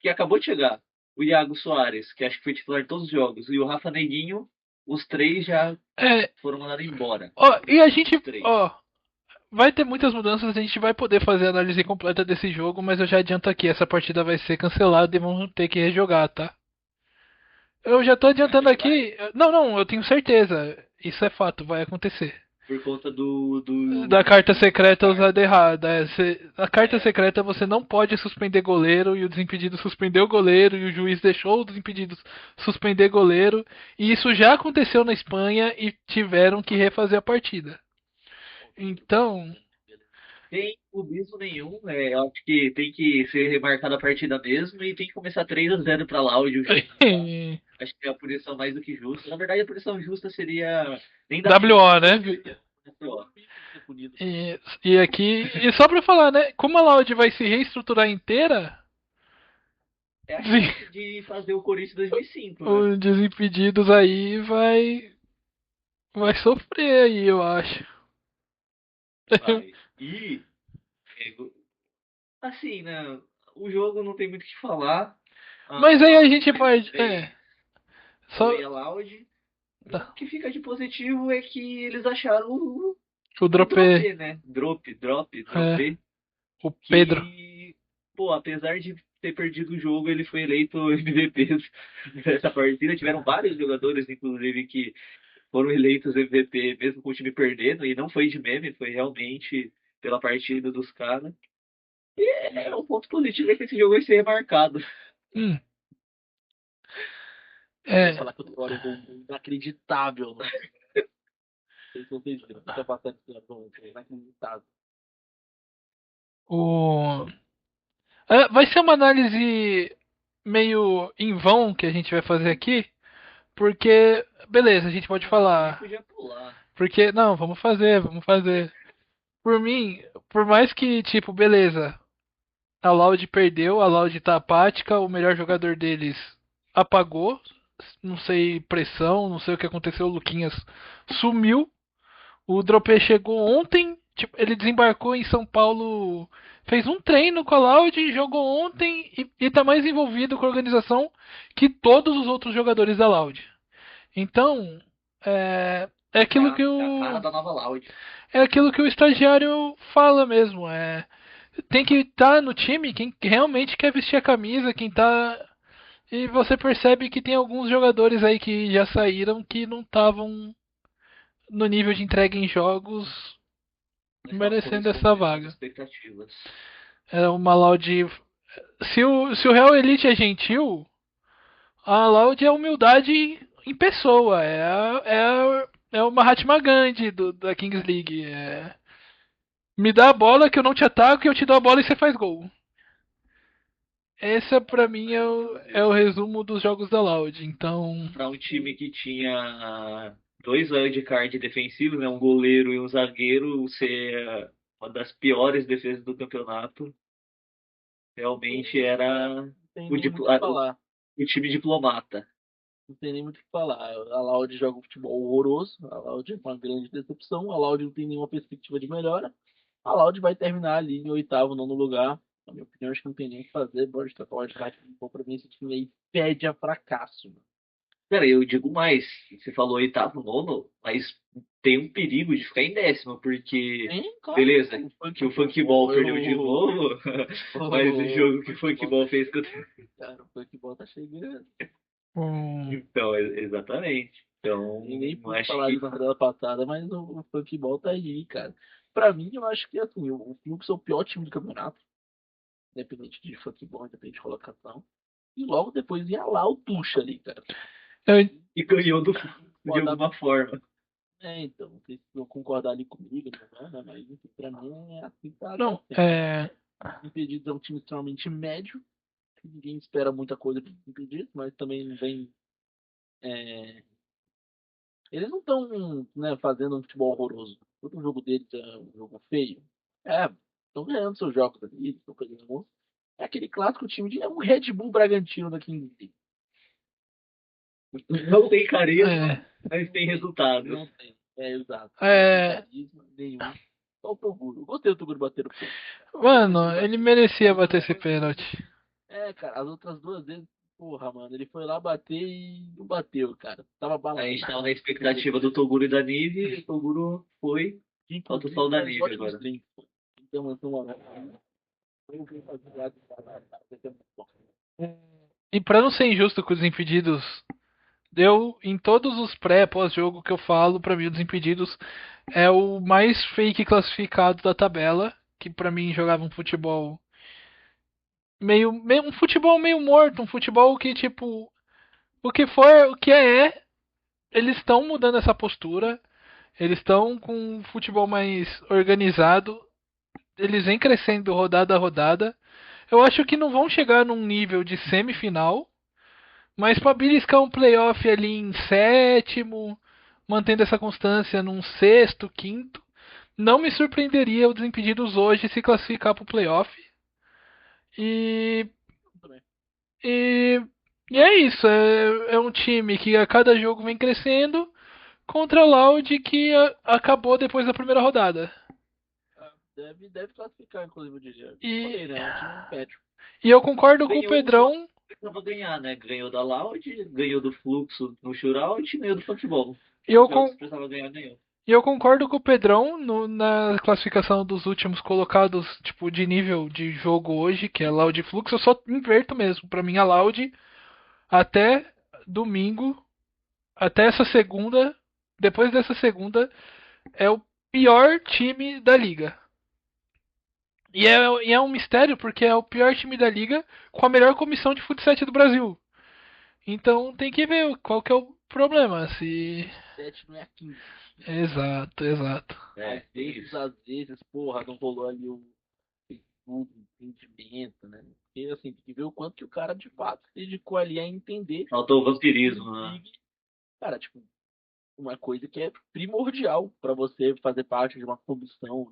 que acabou de chegar. O Iago Soares, que acho que foi titular de todos os jogos. E o Rafa Neguinho, os três já É. foram mandados embora. Ó, e a gente. Os três. Ó. Vai ter muitas mudanças, a gente vai poder fazer a análise completa desse jogo, mas eu já adianto aqui, essa partida vai ser cancelada e vão ter que rejogar, tá? Eu já tô Você acha adiantando que vai? aqui. Não, não, eu tenho certeza. Isso é fato, vai acontecer. Por conta Da carta secreta VAR. usada errada. A carta É, secreta você não pode suspender goleiro e o Desimpedido suspendeu o goleiro e o juiz deixou o Desimpedido suspender goleiro. E isso já aconteceu na Espanha e tiveram que refazer a partida. Então, tem clubismo nenhum. Eu acho que tem que ser remarcada a partida mesmo e tem que começar 3-0 para Loud o jogo. Acho que é a punição mais do que justa. Na verdade, a punição justa seria nem dar WO, né? WO. E aqui, e só pra falar, né? Como a Loud vai se reestruturar inteira, É a chance de fazer o Corinthians 2005, né? os Desimpedidos aí vai sofrer aí, eu acho. Vai. E, é, assim, né? O jogo não tem muito o que falar. Mas aí a gente Começou pode. bem, Só. foi a Loud. O Tá. que fica de positivo é que eles acharam O o Dropê. Dropê, né? É, Dropê. o Pedro. Que, pô, apesar de ter perdido o jogo, ele foi eleito MVP dessa partida. Tiveram vários jogadores, inclusive, que foram eleitos MVP mesmo com o time perdendo, e não foi de meme, foi realmente pela partida dos caras. Um ponto positivo é que esse jogo vai ser remarcado. Hum, Vou é. falar que eu tô um gol inacreditável, né? Não sei se vocês viram. Fica passando esse gol, é inacreditável. O. Vai ser uma análise meio em vão que a gente vai fazer aqui, porque, beleza, a gente pode Não, a gente falar. podia pular. Porque, não, vamos fazer, vamos fazer. Por mim, por mais que, tipo, beleza, a Loud perdeu, a Loud tá apática, o melhor jogador deles apagou, não sei, pressão, não sei o que aconteceu, o Luquinhas sumiu. O Dropê chegou ontem, tipo, ele desembarcou em São Paulo, fez um treino com a Loud, jogou ontem e tá mais envolvido com a organização que todos os outros jogadores da Loud. Então, é aquilo que É a cara o da nova Loud. é aquilo que o estagiário fala mesmo. Tem que estar no time quem realmente quer vestir a camisa, quem tá. E você percebe que tem alguns jogadores aí que já saíram que não estavam no nível de entrega em jogos Não está merecendo essa correspondendo às vaga. expectativas. É uma Loud. Se o Real Elite é gentil, a Loud é humildade em pessoa. É o Mahatma Gandhi da Kings League. Me dá a bola que eu não te ataco e eu te dou a bola e você faz gol. Esse pra mim Mais ou menos é o isso. resumo dos jogos da Loud. Então, Para um time que tinha dois wildcard defensivos, né, um goleiro e um zagueiro, ser uma das piores defesas do campeonato, realmente era Não tem o, nem muito o que falar. o time diplomata. Não tem nem muito o que falar. A Loud joga um futebol horroroso. A Loud é uma grande decepção. A Loud não tem nenhuma perspectiva de melhora. A Loud vai terminar ali em oitavo, nono lugar. Na minha opinião, acho que não tem nem o que fazer. Pode trocar o wildcard. Pra mim, esse time aí pede a fracasso. Cara, eu digo mais, você falou oitavo, nono, mas tem um perigo de ficar em décimo, porque, Sim, claro. beleza, que o Funkball perdeu de novo, mas o jogo que o Funkball fez contra. Cara, o Funkball tá chegando. Então, exatamente. Então, E nem pude acho falar que isso na rodada passada, mas o Funkball tá aí, cara. Pra mim, eu acho que assim, o Fluxo é o pior time do campeonato. Independente de Funkball, independente de colocação. E logo depois ia lá o Tuxa ali, cara. eu, e ganhou de alguma forma. Então, não sei se vão concordar ali comigo, não, né? Mas enfim, pra mim é assim, tá não, sempre. Impedidos é um time extremamente médio. Ninguém espera muita coisa dos Desimpedidos, mas também não vem. é, Eles não estão, né, fazendo um futebol horroroso. Todo jogo deles é um jogo feio. Estão ganhando seus jogos ali, estão pegando gol. É aquele clássico time de. É um Red Bull Bragantino da Kings League. Não tem carisma, É, mas tem resultado. Não tem. Exato. É. Não tem carisma nenhum. Só o Toguro. Eu gostei do Toguro bater o pênalti. Mano, ele merecia bater esse pênalti. Cara, as outras duas vezes, porra, mano, ele foi lá bater e não bateu, cara. Tava A balado. gente tava na expectativa do Toguro e da Nive, e o Toguro foi. Falta só o da Nive agora. Então, foi o que eu fazia lá de trabalho, cara. Vai ser muito bom. E pra não ser injusto com os Desimpedidos, eu, em todos os pré-pós-jogo que eu falo, pra mim o Desimpedidos é o mais fake classificado da tabela, que pra mim jogava um futebol um futebol meio morto, um futebol que tipo, o que for, o que eles estão mudando essa postura, eles estão com um futebol mais organizado, eles vêm crescendo rodada a rodada. Eu acho que não vão chegar num nível de semifinal, mas para beliscar um playoff ali em sétimo, mantendo essa constância num sexto, quinto, não me surpreenderia o Desimpedidos hoje se classificar para o playoff. E, e, e é isso. É um time que a cada jogo vem crescendo contra a Loud que acabou depois da primeira rodada. Deve classificar, inclusive, eu diria. E, Falei, né? É um time médio. e eu concordo com o Ganhou um Pedrão. precisava ganhar, né? Ganhou da Loud, ganhou do Fluxo no shootout e ganhou do futebol. E eu, Os jogos que precisava ganhar, ganhou. E eu concordo com o Pedrão na classificação dos últimos colocados, tipo, de nível de jogo hoje, que é Loud e Flux. Eu só inverto mesmo. Pra mim, a Loud, até domingo, até essa segunda, depois dessa segunda, é o pior time da liga. E é um mistério, porque é o pior time da liga com a melhor comissão de futsal do Brasil. Então tem que ver qual que é o problema. Se. 7 não é a 15. Exato, exato. Às vezes, porra, não rolou ali o entendimento, né? Porque, assim, tem que ver o quanto que o cara, de fato, se dedicou ali a entender. Faltou o vampirismo, né? Cara, tipo, uma coisa que é primordial para você fazer parte de uma comissão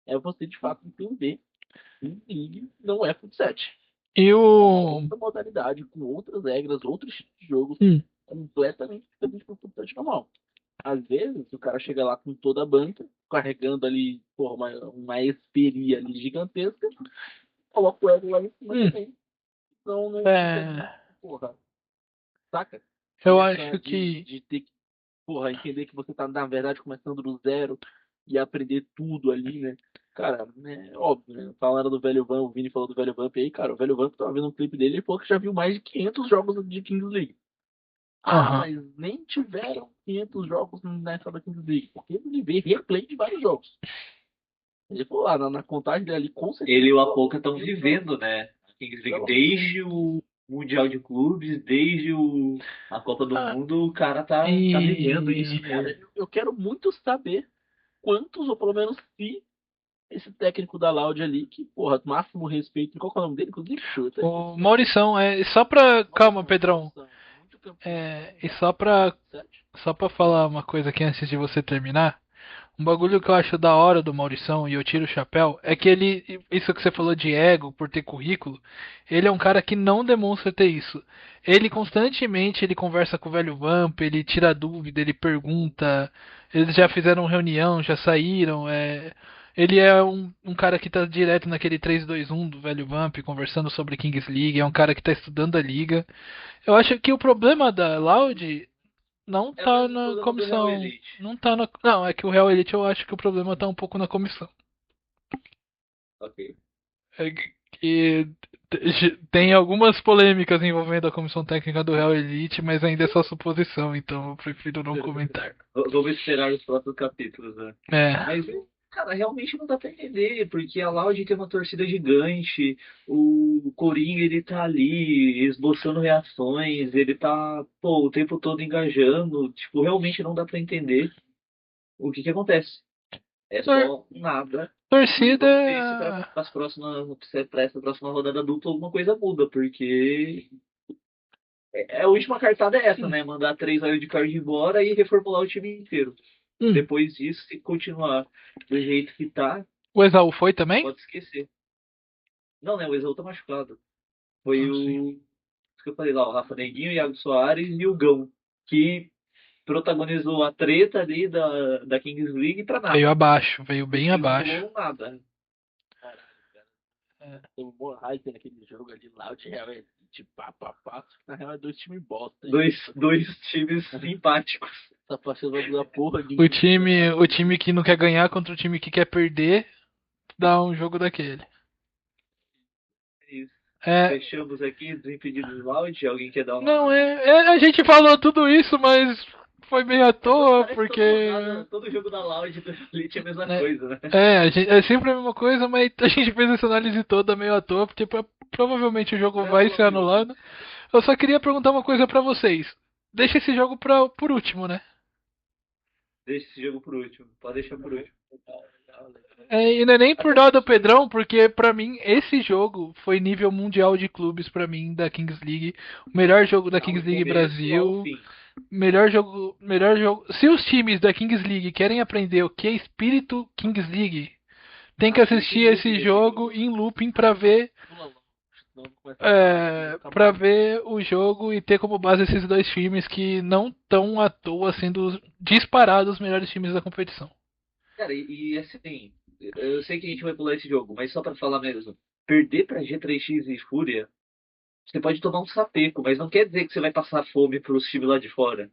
é você, de fato, entender que League não é futsal. E É o. outra modalidade, com outras regras, outros tipos de jogo, completamente diferente do futsal normal. Às vezes, o cara chega lá com toda a banca, carregando ali, porra, uma esperia ali gigantesca, coloca o ego lá em cima também. Então, não porra, saca? Eu Essa acho que. de ter que, porra, entender que você tá, na verdade, começando do zero e aprender tudo ali, né? Cara, é óbvio, né? Falando do Velho Vamp, o Vini falou do Velho Vamp aí, cara, o Velho Vamp tava vendo um clipe dele e falou que já viu mais de 500 jogos de Kings League. Mas nem tiveram 500 jogos nessa da Kings League, porque ele vê replay de vários jogos. Ele falou lá, na contagem dele ali, com certeza. Ele e o Apoca estão vivendo, né? Kings League desde o Mundial de Clubes, desde a Copa do Mundo, o cara tá vivendo isso. Cara, eu quero muito saber quantos, ou pelo menos se esse técnico da Loud ali, que, porra, máximo respeito. Qual que é o nome dele? Inclusive, chuta. O Maurição, só pra. Calma, Pedrão. E só pra falar uma coisa aqui antes de você terminar. Um bagulho que eu acho da hora do Maurição e eu tiro o chapéu é que ele. Isso que você falou de ego por ter currículo. Ele é um cara que não demonstra ter isso. Ele constantemente ele conversa com o velho Vamp, ele tira dúvida, ele pergunta. Eles já fizeram reunião, já saíram. Ele é um cara que tá direto naquele 3-2-1 do velho Vamp, conversando sobre Kings League. É um cara que tá estudando a liga. Eu acho que o problema da Loud não tá na comissão. Não tá na. Não, é que o Real Elite eu acho que o problema tá um pouco na comissão. Ok. É que tem algumas polêmicas envolvendo a comissão técnica do Real Elite, mas ainda é só suposição, então eu prefiro não comentar. Vamos esperar os próximos capítulos, né? Mas, cara, realmente não dá pra entender, porque a Loud tem uma torcida gigante, o Coringa, ele tá ali esboçando reações, ele tá, pô, o tempo todo engajando, tipo, realmente não dá pra entender o que acontece. É só nada E vamos ver se Torcida. para essa próxima rodada adulta alguma coisa muda, porque a última cartada é essa, né? Mandar 3 wildcards embora e reformular o time inteiro. Hum, Depois disso, se continuar do jeito que tá, o Exaú foi também? pode esquecer. Não, né? O Exaú tá machucado. Foi Ah, sim. o que eu falei lá, o Rafa Neguinho, o Iago Soares e o Gão, que protagonizou a treta ali da Kings League pra Veio nada. abaixo, veio O bem time abaixo. rolou nada. Caralho, cara. É. Tem um bom hype naquele jogo ali, Loud Real é tipo pá, pá, pá. Na real é dois times bosta, hein? Dois times simpáticos. Tá passando da porra de O um time, campeonato. o time que não quer ganhar contra o time que quer perder, dá um jogo daquele. É isso. É, Fechamos aqui, Desimpedidos Loud. Alguém quer dar não, uma. a gente falou tudo isso, mas foi meio à toa, Parece que porque, toda rodada, todo jogo da Loud do Elite é a mesma né, coisa, né? é sempre a mesma coisa, mas a gente fez essa análise toda meio à toa, porque provavelmente o jogo vai Não, ser amigo. anulado. Eu só queria perguntar uma coisa pra vocês. Deixa esse jogo por último, né? Deixa esse jogo por último. Pode deixar por último. Legal, legal, legal. É, e não é nem por Até dó do porque Pedrão, porque pra mim esse jogo foi nível mundial de clubes pra mim da Kings League, o melhor jogo da tá Kings do League começo ao Brasil, fim. melhor jogo, melhor jogo. Se os times da Kings League querem aprender o que é espírito Kings League, tem que Assiste em assistir loop esse desse jogo jogo. em looping pra ver Pula logo. Senão começa a falar aqui, eu vou ficar para maluco. ver o jogo e ter como base esses dois times que não estão à toa sendo disparados os melhores times da competição. Cara, e assim, eu sei que a gente vai pular esse jogo, mas só pra falar mesmo. Perder pra G3X e Fúria, você pode tomar um sapeco, mas não quer dizer que você vai passar fome pros times lá de fora.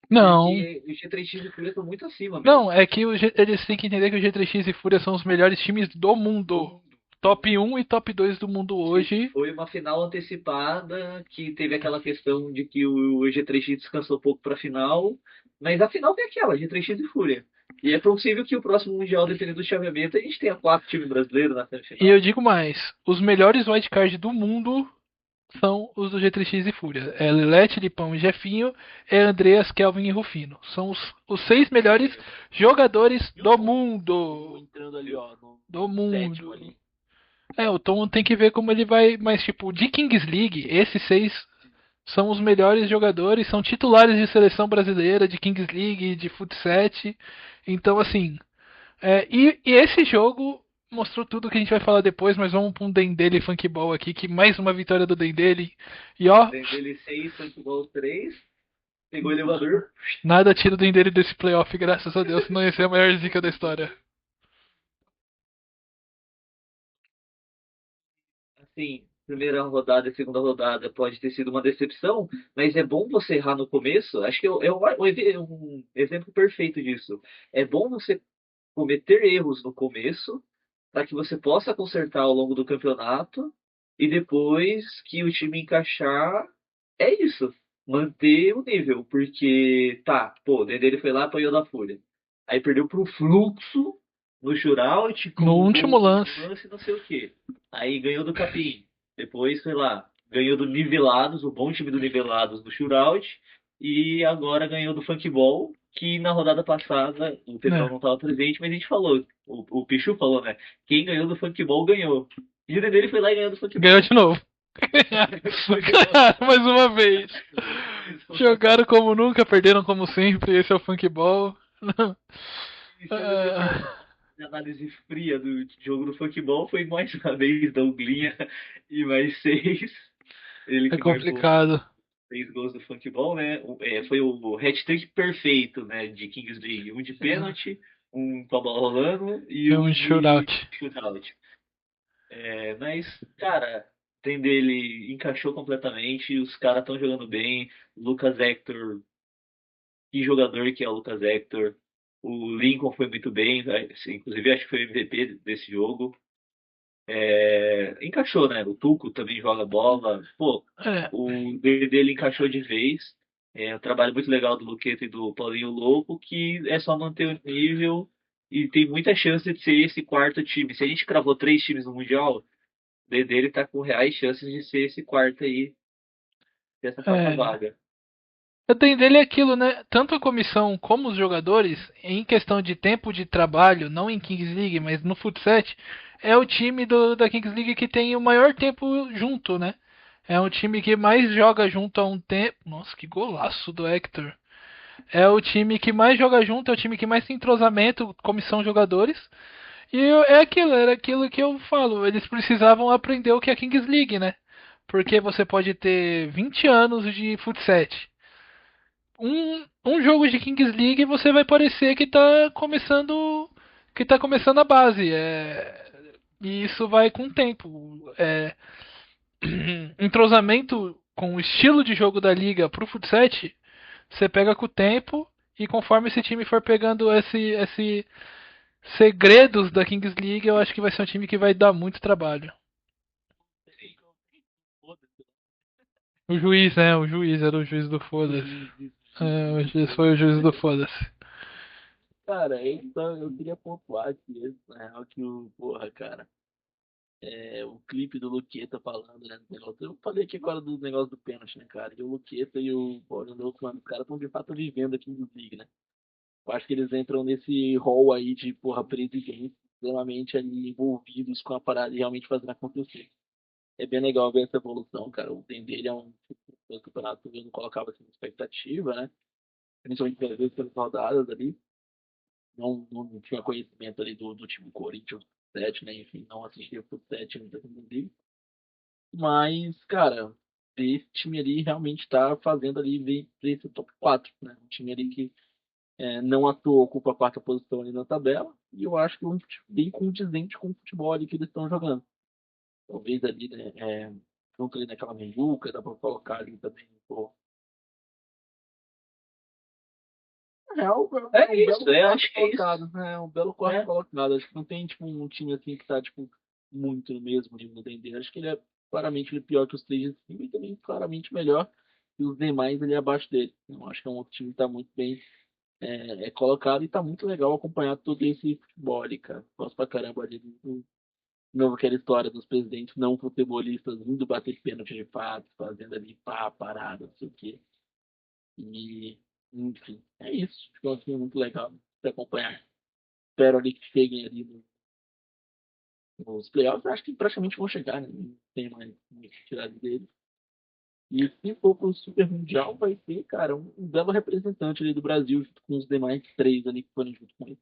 Não, Porque o G3X e Fúria estão muito acima não, mesmo. é que eles têm que entender que o G3X e Fúria são os melhores times do Do mundo. mundo. Top um e top 2 do mundo Que hoje. foi uma final antecipada, que teve aquela questão de que o G3X descansou pouco pra final, mas a final tem aquela, G3X e Fúria. E é possível que o próximo Mundial, dependendo do chaveamento, a gente tenha 4 times brasileiros na E eu semifinal. digo mais, os melhores wildcards do mundo são os do G3X e Fúria. É Lelete, Lipão e Jefinho, é Andreas, Kelvin e Rufino. São os 6 melhores jogadores E o do Tom? O Tom mundo. entrando ali, ó, no Do sétimo mundo. ali. É, o Tom tem que ver como ele vai. Mas, tipo, de Kings League, esses 6 são os melhores jogadores, são titulares de seleção brasileira, de Kings League, de Futsal. Então, assim. E esse jogo mostrou tudo que a gente vai falar depois, mas vamos pra um Dendele Funkball aqui, que mais uma vitória do Dendele. E ó, Dele 6, Futebol 3, pegou o elevador. nada tira o Dendele desse playoff, graças a Deus, senão ia ser a maior zica da história. Assim, primeira rodada e segunda rodada pode ter sido uma decepção, mas é bom você errar no começo. Acho que um exemplo perfeito disso. É bom você cometer erros no começo, para que você possa consertar ao longo do campeonato, e depois que o time encaixar, é isso. Manter o nível, porque tá, pô, o Dedê foi lá, apanhou da Fúria. Aí perdeu pro Fluxo no shootout com No o último gol no lance. lance, não sei o quê. Aí ganhou do Capim. Depois, sei lá, ganhou do Nivelados, o bom time do Nivelados no shootout. E agora ganhou do Funkball, que na rodada passada o Pedrão Né? não estava presente, mas a gente falou, o Pichu falou, né? Quem ganhou do Funkball ganhou. E o Dedê foi lá e ganhou do Ganhou Funkball. de novo. Mais uma vez. Jogaram como nunca, perderam como sempre. Esse é o Funkball. E se eu ver Ah, a análise fria do jogo do Funkball, foi mais uma vez Douglinha e mais 6. Ele é que marcou complicado. 6 gols do Funkball, né? Foi o hat-trick perfeito, né? De Kings League. Um de pênalti, um com a bola rolando e É um um shootout. de shootout. Mas, cara, tem dele, encaixou completamente. Os caras estão jogando bem. Lucas Hector, que jogador que é o Lucas Hector. O Lincoln foi muito bem, né? Inclusive acho que foi o MVP desse jogo. Encaixou, né? O Tuco também joga bola. Pô, É, o dele encaixou de vez. É um trabalho muito legal do Luqueta e do Paulinho Louco, que é só manter o nível e tem muita chance de ser esse quarto time. Se a gente cravou 3 times no Mundial, o dele tá com reais chances de ser esse quarto aí, dessa quarta é. vaga. Eu tenho dele é aquilo, né? Tanto a comissão como os jogadores, em questão de tempo de trabalho, não em Kings League, mas no futsal, é o time da Kings League que tem o maior tempo junto, né? É um time que mais joga junto há um tempo. Nossa, que golaço do Hector. É o time que mais joga junto, é o time que mais tem entrosamento, comissão jogadores. E era aquilo que eu falo. Eles precisavam aprender o que é a Kings League, né? Porque você pode ter 20 anos de futsal. Um jogo de Kings League você vai parecer que tá começando a base. E isso vai com o tempo. Entrosamento com o estilo de jogo da liga pro futsal, você pega com o tempo e conforme esse time for pegando esse segredos da Kings League, eu acho que vai ser um time que vai dar muito trabalho. Foda-se, O juiz, né? O juiz era o juiz do foda-se. O juiz foi o juiz do foda-se. cara, então eu queria pontuar aqui, na real, que porra, cara, o clipe do Luqueta falando, né, do negócio. Eu falei aqui agora do negócio do pênalti, né, cara, e o Luqueta e o Paulinho Louco, mano, os caras estão de fato vivendo aqui no League, né. Eu acho que eles entram nesse rol aí de, porra, presidentes extremamente ali envolvidos com a parada e realmente fazendo acontecer. É bem legal ver essa evolução, cara. O Dendê é um campeonato que eu não colocava assim, expectativa, né? Principalmente pelas rodadas ali. Não tinha conhecimento ali do time Corinthians 7, né? Enfim, não assistia pro 7 no Mundo. Mas, cara, esse time ali realmente tá fazendo ali ver esse top 4, né? Um time ali que não à toa ocupa a quarta posição ali na tabela. E eu acho que é um time bem condizente com o futebol ali que eles estão jogando. Talvez ali, né? Junto ali naquela meiuca, dá pra colocar ali também, pô. É um É isso, belo quarto acho que é isso. colocado, né? É um belo quarto É. colocado. Acho que não tem, tipo, um time assim que tá, tipo, muito no mesmo nível do Dendê. Acho que ele é claramente ele é pior que os três de cima e também claramente melhor que os demais ali abaixo dele. Então, acho que é um outro time que tá muito bem colocado e tá muito legal acompanhar todo esse futebol ali, cara. Gosto pra caramba ali. De novo aquela história dos presidentes não futebolistas indo bater pênalti de fato, fazendo ali pá, parada, não sei o quê. E, enfim, é isso. Acho que é um time muito legal para acompanhar. Espero ali que cheguem ali nos playoffs. Acho que praticamente vão chegar, né? Não tem mais muito que tirar deles. E se for pro Super Mundial, vai ser, cara, um belo representante ali do Brasil, junto com os demais três ali que foram junto com ele.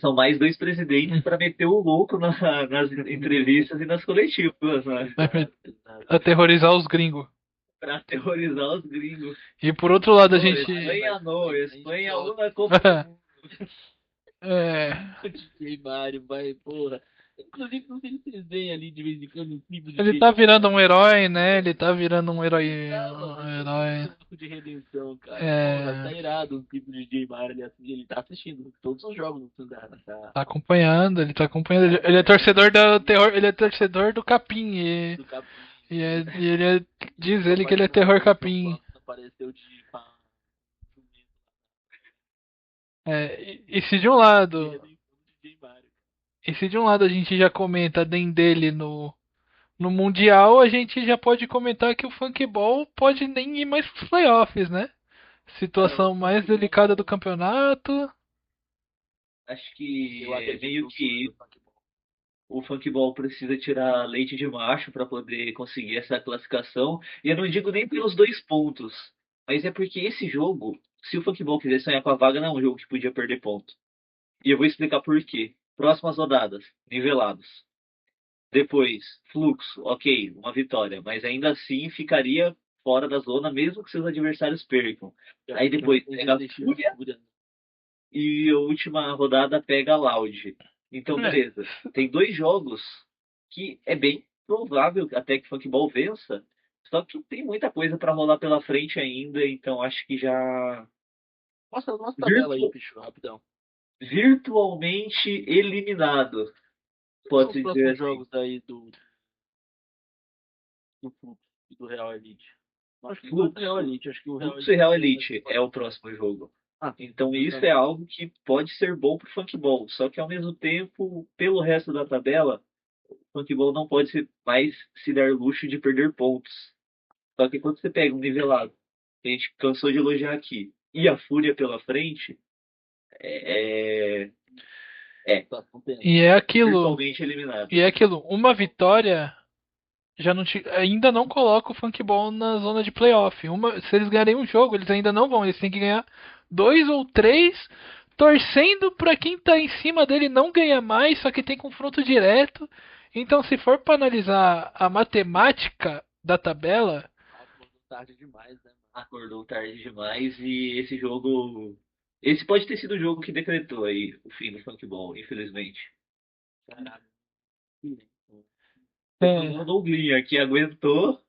São mais dois presidentes para meter o louco nas entrevistas e nas coletivas, né? Exato, exato. Aterrorizar os gringos. Para aterrorizar os gringos. E por outro lado a Pô, gente. Espanha não, Vai ser Espanha idiota. uma Copa do Mundo. É, O DJ Mário vai, porra. Inclusive, não sei se vocês veem ali de vez em quando um clipe do ele DJ tá Mário. virando um herói, né? Ele tá virando um herói. Não, Um mas tem herói. um arco de redenção, cara. Porra, tá É, irado o clipe do DJ Mário. Ele tá assistindo todos os jogos do Sundar, tá? tá acompanhando, ele tá acompanhando. Ele é torcedor do terror, ele é torcedor do Capim. Do Capim. Diz ele que ele é terror Capim. Apareceu de pá, E se de um lado. redenção do DJ Mário. E se de um lado a gente já comenta dele no Mundial, a gente já pode comentar que o Funkball pode nem ir mais pros playoffs, né? Cara, eu Situação mais delicada do campeonato. Acho que é acredito meio no sonho que do Funkball. o Funkball precisa tirar leite de macho para poder conseguir essa classificação. E eu não digo nem pelos 2 pontos, mas é porque esse jogo, se o Funkball quiser sonhar com a vaga, não é um jogo que podia perder ponto. E eu vou explicar por quê. Próximas rodadas, nivelados. Depois, fluxo, ok, uma vitória, mas ainda assim ficaria fora da zona, mesmo que seus adversários percam. Aí depois pega a Fúria e a última rodada pega a Loud. Então, É, beleza. Tem 2 jogos que é bem provável até que Funkball vença, só que tem muita coisa para rolar pela frente ainda, então acho que já Mostra a nossa tabela aí, virtu- bicho, rapidão. virtualmente eliminado, Quais são os pode-se dizer próximos assim. jogos aí do Fluxo e do Real Elite? Acho que do Real Fluxo, Elite. Acho que o Real Fluxo e Elite Real vai ser Elite é o próximo jogo. Então isso então, é algo que pode ser bom pro Funkball, só que ao mesmo tempo, pelo resto da tabela, o Funkball não pode mais se dar luxo de perder pontos. Só que quando você pega um nivelado que a gente cansou de elogiar aqui, e a Fúria pela frente, é, Situação tensa. E é aquilo. virtualmente eliminado. E é aquilo. Uma vitória já não ainda não coloca o Funkball na zona de playoff. Se eles ganharem um jogo, eles ainda não vão. Eles têm que ganhar 2 ou 3, torcendo para quem tá em cima dele não ganhar mais, só que tem confronto direto. Então, se for para analisar a matemática da tabela, Acordou tarde demais, né, mano? Acordou tarde demais e esse jogo. Esse pode ter sido o jogo que decretou aí o fim do Funkball, infelizmente. Caralho. O Douglinha que aguentou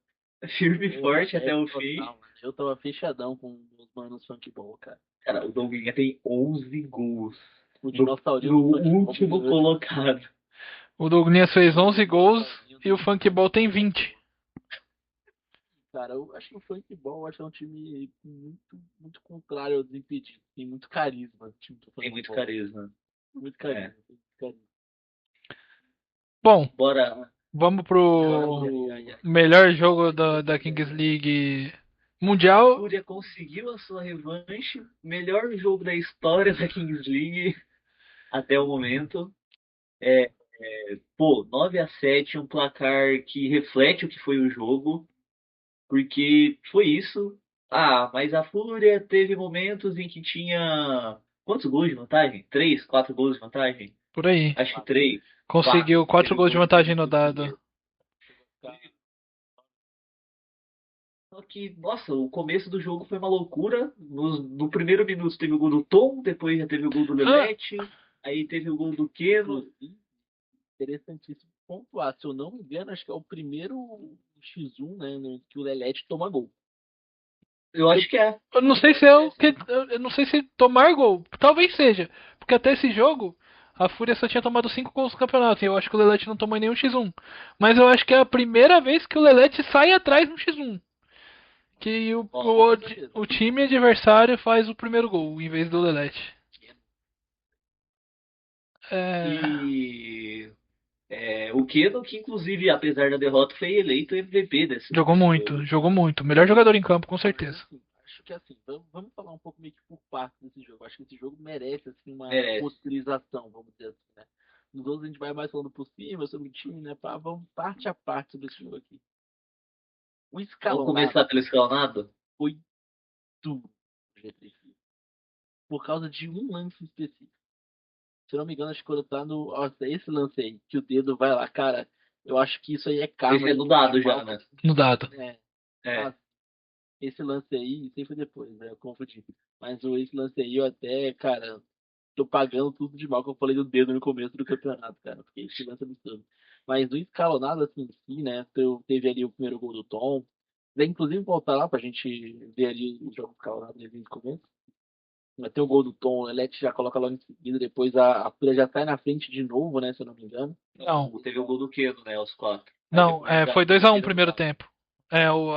firme e forte até o Total, fim. mano. Eu tava fechadão com os manos Funkball, cara. Cara, o Douglinha tem 11 gols O no, dinossaurinho no do Funkball último ganhou. colocado. o Douglas fez 11 gols e o Funkball tem 20. Cara, eu acho que o Funkball é um time muito contrário ao Desimpedidos. Tem muito carisma o time do Funkball. Tem muito carisma. Muito carisma. Tem muito carisma. Bom, Bora. vamos pro melhor jogo da Kings League Mundial. Fúria conseguiu a sua revanche. Melhor jogo da história da Kings League até o momento. 9-7, um placar que reflete o que foi o jogo. Porque foi isso. Mas a Fúria teve momentos em que tinha. Quantos gols de vantagem? 3, 4 gols de vantagem? Por aí. Acho que 3. Conseguiu 4 Teve gols de gols vantagem no muito dado. bons. Só que, nossa, o começo do jogo foi uma loucura. No primeiro minuto teve o gol do Tom, depois já teve o gol do Lelete, aí teve o gol do Keno. Interessantíssimo pontuar. Se eu não me engano, acho que é o primeiro X1, né, que o Lelete toma gol. Eu acho que é. Eu não sei se é o que. Eu não sei se tomar gol. Talvez seja. Porque até esse jogo, a Fúria só tinha tomado 5 gols no campeonato. E eu acho que o Lelete não tomou nenhum X1. Mas eu acho que é a primeira vez que o Lelete sai atrás no X1. Que o time adversário faz o primeiro gol em vez do Lelete. E o Keno, que inclusive, apesar da derrota, foi eleito MVP desse Jogou muito, jogo. jogou muito. Melhor jogador em campo, com certeza. Acho que assim, vamos falar um pouco meio que por parte desse jogo. Acho que esse jogo merece assim, uma Merece. posterização, vamos dizer assim, né? Nos outros a gente vai mais falando por cima, sobre o time, né? Vamos parte a parte sobre esse jogo aqui. O Vamos escalonado começar pelo escalonado? foi tudo do G3. Por causa de um lance específico. Se eu não me engano, acho que quando tá no. Nossa, esse lance aí, que o dedo vai lá, cara. Eu acho que isso aí é karma. Esse é do dado já, né? No dado. Mas esse lance aí, isso aí foi depois, né? Eu confundi. Mas esse lance aí, eu até, cara, tô pagando tudo de mal que eu falei do dedo no começo do campeonato, cara. Porque esse lance é absurdo. Mas no escalonado, assim, em si, né? Teve ali o primeiro gol do Tom. Vai inclusive voltar lá pra gente ver ali o jogo escalonado desde o começo. Vai ter o gol do Tom, o Lelete já coloca logo em seguida, depois a Fúria já sai na frente de novo, né? Se eu não me engano. Não. Teve o gol do Keno, né? Os 4. Não, foi 2x1 primeiro tempo.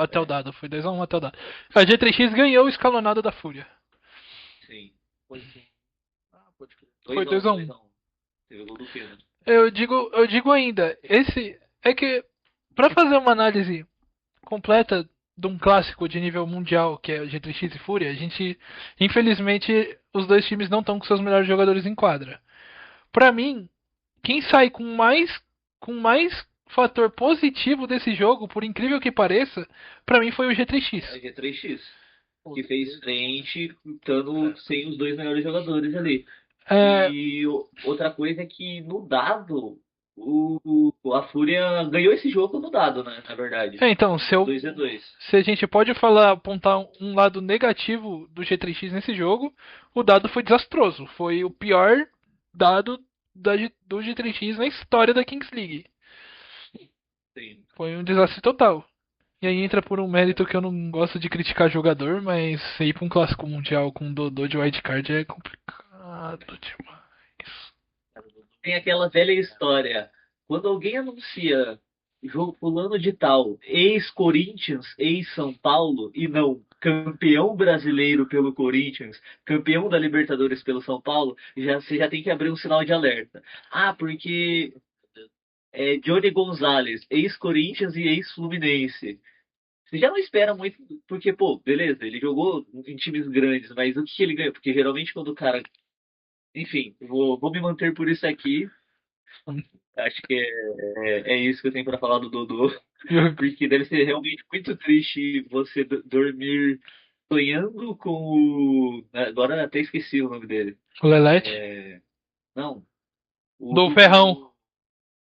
Até o dado. Foi 2x1 até o dado. A G3X ganhou o escalonado da Fúria. Sim. Pode crer. Foi 2x1. Teve o gol do Keno. Eu digo ainda, esse é que pra fazer uma análise completa de um clássico de nível mundial, que é o G3X e Fúria, a gente, infelizmente, os dois times não estão com seus melhores jogadores em quadra. Pra mim, quem sai com mais fator positivo desse jogo, por incrível que pareça, pra mim foi o G3X. É o G3X. Que fez frente, estando sem os dois melhores jogadores ali. E outra coisa é que no dado, a Fúria ganhou esse jogo no dado, né? Na verdade. Então, 2-2. Se a gente pode apontar um lado negativo do G3X nesse jogo, o dado foi desastroso. Foi o pior dado do G3X na história da Kings League. Sim. Foi um desastre total. E aí entra por um mérito que eu não gosto de criticar jogador, mas ir pra um clássico mundial com um Dodô de wildcard é complicado demais. Tem aquela velha história. Quando alguém anuncia jogo fulano de tal, ex-Corinthians, ex-São Paulo, e não campeão brasileiro pelo Corinthians, campeão da Libertadores pelo São Paulo, você já tem que abrir um sinal de alerta. Porque Johnny Gonzalez, ex-Corinthians e ex-Fluminense. você já não espera muito, porque, pô, beleza, ele jogou em times grandes, mas o que que ele ganhou? Porque geralmente quando o cara. Enfim, vou me manter por isso aqui. Acho que é isso que eu tenho pra falar do Dodô. E o, Porque deve ser realmente muito triste você dormir sonhando com o. Agora eu até esqueci o nome dele. o Lelete? Não, o Do Ferrão.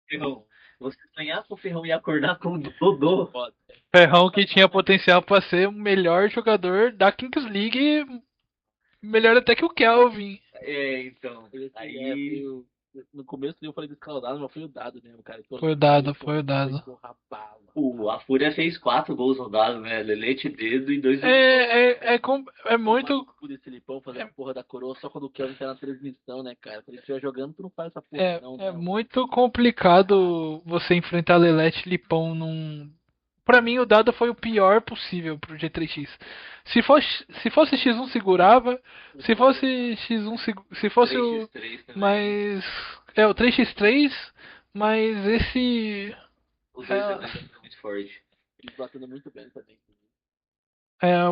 Ferrão. Você sonhar com o Ferrão e acordar com o Dodô. Foda. Ferrão que tinha potencial pra ser o melhor jogador da Kings League, melhor até que o Kelvin. Então. Esse, Aí. no começo eu falei do escaldado, mas foi o dado mesmo, cara. Foi o dado, foi o dado. Porra, bala. A Fúria fez 4 gols rodados, né? Lelete, dedo e 2 É muito. Por esse Lipão fazer a porra da coroa só quando o Kevin tá na transmissão, né, cara? Se ele estiver jogando, tu não faz essa porra, É, não. é Não. muito complicado você enfrentar Lelete e Lipão num. Pra mim, o dado foi o pior possível pro G3X. Se fosse X1 segurava, se fosse X1 se fosse o 3x3 também. mas o 3x3, mas esse Os dois também são muito fortes. Eles batendo muito bem também.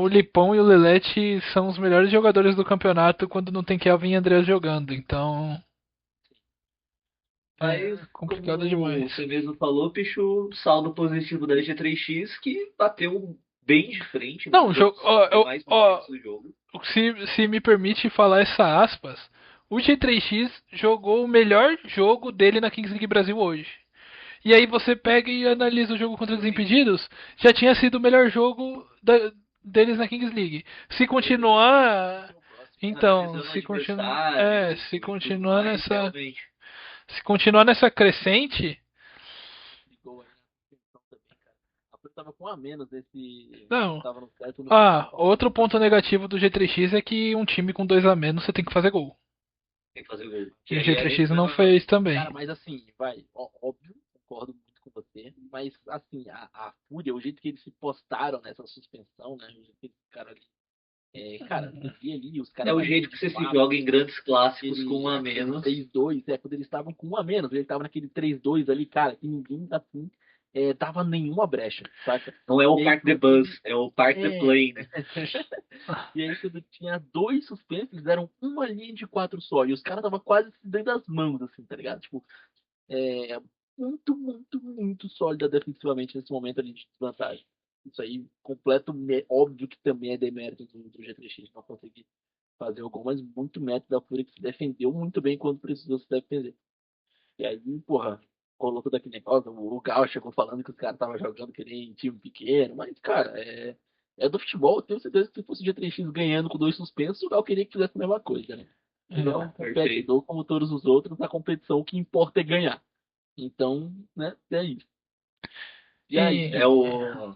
o Lipão e o Lelete são os melhores jogadores do campeonato quando não tem Kelvin e Andreas jogando, então Mas, complicado como demais. você mesmo falou, Pichu, saldo positivo da G3X que bateu bem de frente Não, nos jogo, demais momentos do jogo. se me permite falar essa aspas, o G3X jogou o melhor jogo dele na Kings League Brasil hoje. E aí você pega e analisa o jogo contra os Desimpedidos, já tinha sido o melhor jogo deles na Kings League. Se continuar, então, Analisando o se adversário se e tudo continuar mais, nessa, realmente. se continuar nessa crescente, Ligou aí na transmissão também, cara. A Fúria tava com um a menos desse. não. Tava no certo no. Outro ponto negativo do G3X é que um time com 2 a menos você tem que fazer gol. Tem que fazer gol. E o aí era G3X não isso, fez também. Cara, mas assim, óbvio, concordo muito com você, mas assim, a Fúria, o jeito que eles se postaram nessa suspensão, né? O jeito que eles ficaram ali. Cara, você via ali, os caras. É o jeito que você se joga em grandes clássicos com um a menos. 3-2, quando eles estavam com um a menos, eles estavam naquele 3-2 ali, cara, que ninguém assim. Dava nenhuma brecha, saca? Não é o E aí, Park the Buzz, é o Park the Play, né? E aí, quando tinha 2 suspensos, eles deram uma linha de 4 só. E os caras tava quase se dando as mãos, assim, tá ligado? Tipo, muito, muito, muito sólida defensivamente nesse momento ali de desvantagem. Isso aí, óbvio que também é demérito do G3X não conseguir fazer o gol, mas muito mérito da Fúria que se defendeu muito bem quando precisou se defender. E aí, porra, rolou todo aquele negócio, o Gal chegou falando que os caras estavam jogando que nem time pequeno, mas, cara, é do futebol, eu tenho certeza que se fosse o G3X ganhando com 2 suspensos, o Gal queria que fizesse a mesma coisa, né? Ele é um competidor como todos os outros, na competição o que importa é ganhar. Então, né, é isso. E aí? É o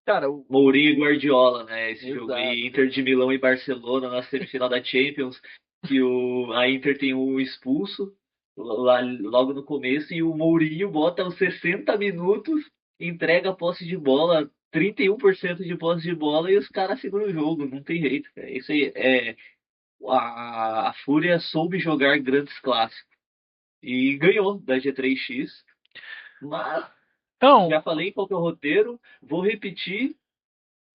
Cara, Mourinho e Guardiola, né? Esse Exato. jogo aí, Inter de Milão e Barcelona na semifinal da Champions, que a Inter tem um expulso lá, logo no começo e o Mourinho bota os 60 minutos, entrega a posse de bola, 31% de posse de bola e os caras seguram o jogo, não tem jeito, cara. Isso aí a Fúria soube jogar grandes clássicos e ganhou da G3X, mas Então, já falei qual que é o roteiro, vou repetir.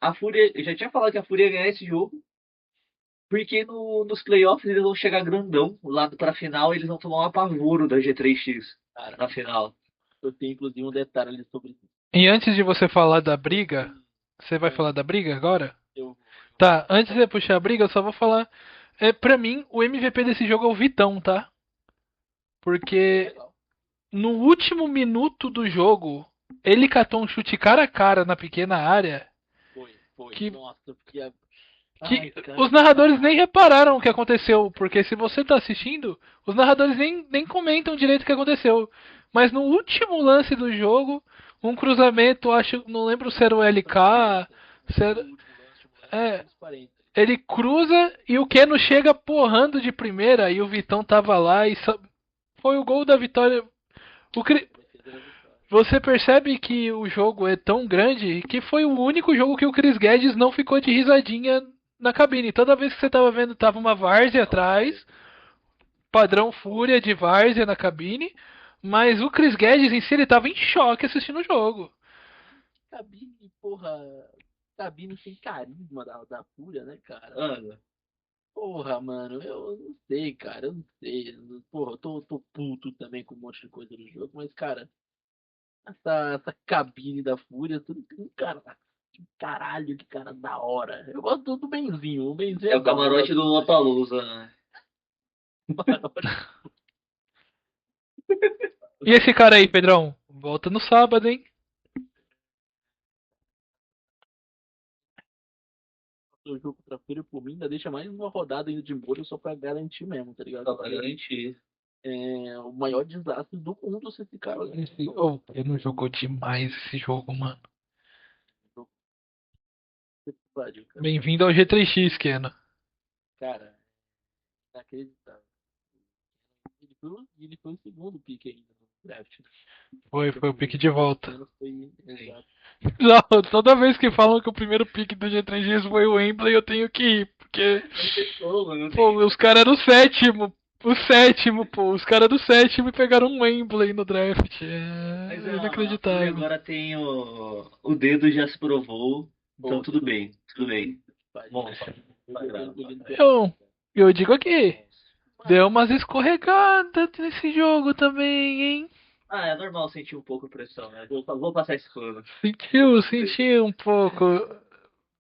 A Fúria, eu já tinha falado que a Fúria ia ganhar esse jogo, porque nos playoffs eles vão chegar grandão, lá pra final eles vão tomar um apavoro da G3X cara, na final. eu tenho inclusive um detalhe ali sobre isso. e antes de você falar da briga, você vai falar da briga agora? Eu, Tá, antes de puxar a briga, eu só vou falar. Pra mim, o MVP desse jogo é o Vitão, tá? Porque legal. no último minuto do jogo, ele catou um chute cara a cara na pequena área. Foi. Que- Nossa, eu fiquei. Que Ai, cara. os narradores nem repararam o que aconteceu. Porque se você tá assistindo, os narradores nem comentam direito o que aconteceu. Mas no último lance do jogo, um cruzamento, não lembro se era o LK. Se era, Uns 40. ele cruza e o Keno chega porrando de primeira e o Vitão tava lá e foi o gol da vitória. Você percebe que o jogo é tão grande que foi o único jogo que o Chris Guedes não ficou de risadinha na cabine. Toda vez que você tava vendo, tava uma várzea atrás, padrão fúria de várzea na cabine, mas o Chris Guedes em si ele tava em choque assistindo o jogo. cabine, porra, cabine sem carisma da Fúria, né, cara? Mano, Porra, mano, eu não sei, cara, eu não sei. Porra, eu tô puto também com um monte de coisa no jogo, mas, cara, essa cabine da Fúria, tudo, cara, que caralho, que cara da hora. Eu gosto do Benzinho, o Benzinho é é o bom, eu camarote gosto do Lollapalooza, né? do camarote. E esse cara aí, Pedrão? Volta no sábado, hein? O jogo contra a Fúria, por mim, ainda deixa mais uma rodada ainda de molho só pra garantir mesmo, tá ligado? Só pra garantir. É o maior desastre do mundo se esse cara Ele não jogou demais esse jogo, mano. pariu, cara. Bem-vindo ao G3X, Keno. Cara, inacreditável. Ele foi o segundo pique ainda no draft. Foi o pique de volta. Foi exato. Não, toda vez que falam que o primeiro pique do G3X foi o Wembley, eu tenho que ir. Porque, Não tem como, não tem pô, os caras eram o sétimo. O sétimo, pô. Os caras do sétimo pegaram um Wembley no draft. Mas É a Fúria inacreditável. agora tem o dedo já se provou, então Pô, tudo bem, tudo bem. pai, Bom, Eu, eu digo aqui. Deu umas escorregadas nesse jogo também, hein? ah, é normal sentir um pouco pressão, né? Vou passar esse pano. Sentiu um pouco.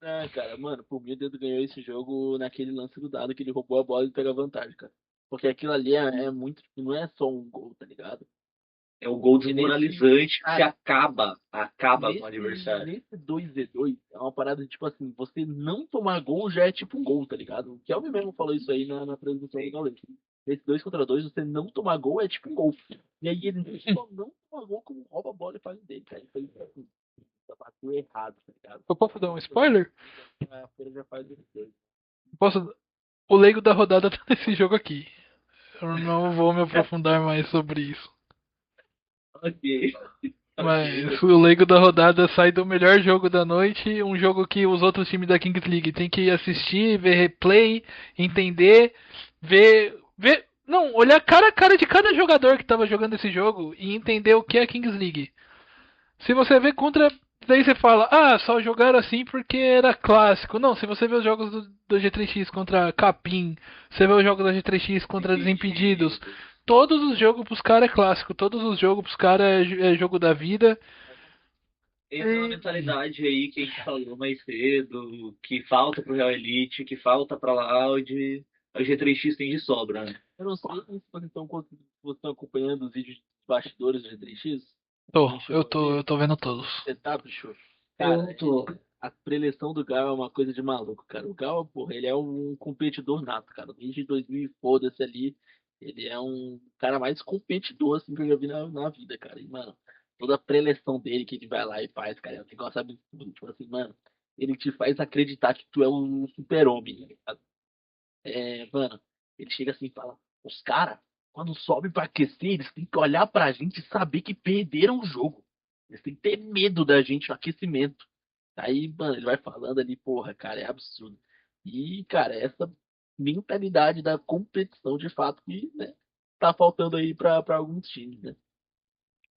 ah, cara, mano, por mim o dedo ganhou esse jogo naquele lance do dado que ele roubou a bola e pegou a vantagem, cara. Porque aquilo ali é muito, tipo, não é só um gol, tá ligado? É o gol E desmoralizante que cara, acaba com o adversário. nesse 2v2 é uma parada de, tipo assim, você não tomar gol já é tipo um gol, tá ligado? O Kelvin mesmo falou isso aí na transmissão do Gaules. Nesse 2 contra 2 você não tomar gol é tipo um gol. E aí ele só não toma gol como rouba a bola e faz o dele, cara. Ele fez assim, bateu errado, tá ligado? Eu posso dar um spoiler? A Feira já faz os dois. Posso. O leigo da rodada tá nesse jogo aqui. Eu não vou me aprofundar mais sobre isso. Ok. Mas o leigo da rodada sai do melhor jogo da noite, um jogo que os outros times da Kings League têm que assistir, ver replay, entender, não, olhar cara a cara de cada jogador que estava jogando esse jogo e entender o que é a Kings League. Se você vê contra, daí você fala, ah, só jogaram assim porque era clássico. Não, se você vê os jogos do G3X contra Capim, você vê os jogos da G3X contra Desimpedidos, todos os jogos pros caras é clássico, todos os jogos pros caras é jogo da vida. Entra uma mentalidade aí que a gente falou mais cedo, que falta pro Real Elite, que falta pra Loud. O G3X tem de sobra, né? Eu não sei se vocês estão acompanhando os vídeos de bastidores do G3X. Eu tô vendo todos. Você tá, bicho? Cara, Eu tô. a preleção do Gal é uma coisa de maluco, cara. O Gal, porra, ele é um competidor nato, cara. Desde 2000 e foda-se ali, ele é um cara mais competidor, assim, que eu já vi na vida, cara. E, mano, toda a preleção dele que ele vai lá e faz, cara, é um negócio absurdo. Tipo assim, mano, ele te faz acreditar que tu é um super-homem, tá ligado? Mano, ele chega assim e fala: os caras, quando sobem pra aquecer, eles têm que olhar pra gente e saber que perderam o jogo. Eles têm que ter medo da gente no aquecimento. Aí, mano, ele vai falando ali, porra, cara, é absurdo. E, cara, essa mentalidade da competição, de fato, que, né, tá faltando aí pra alguns times, né?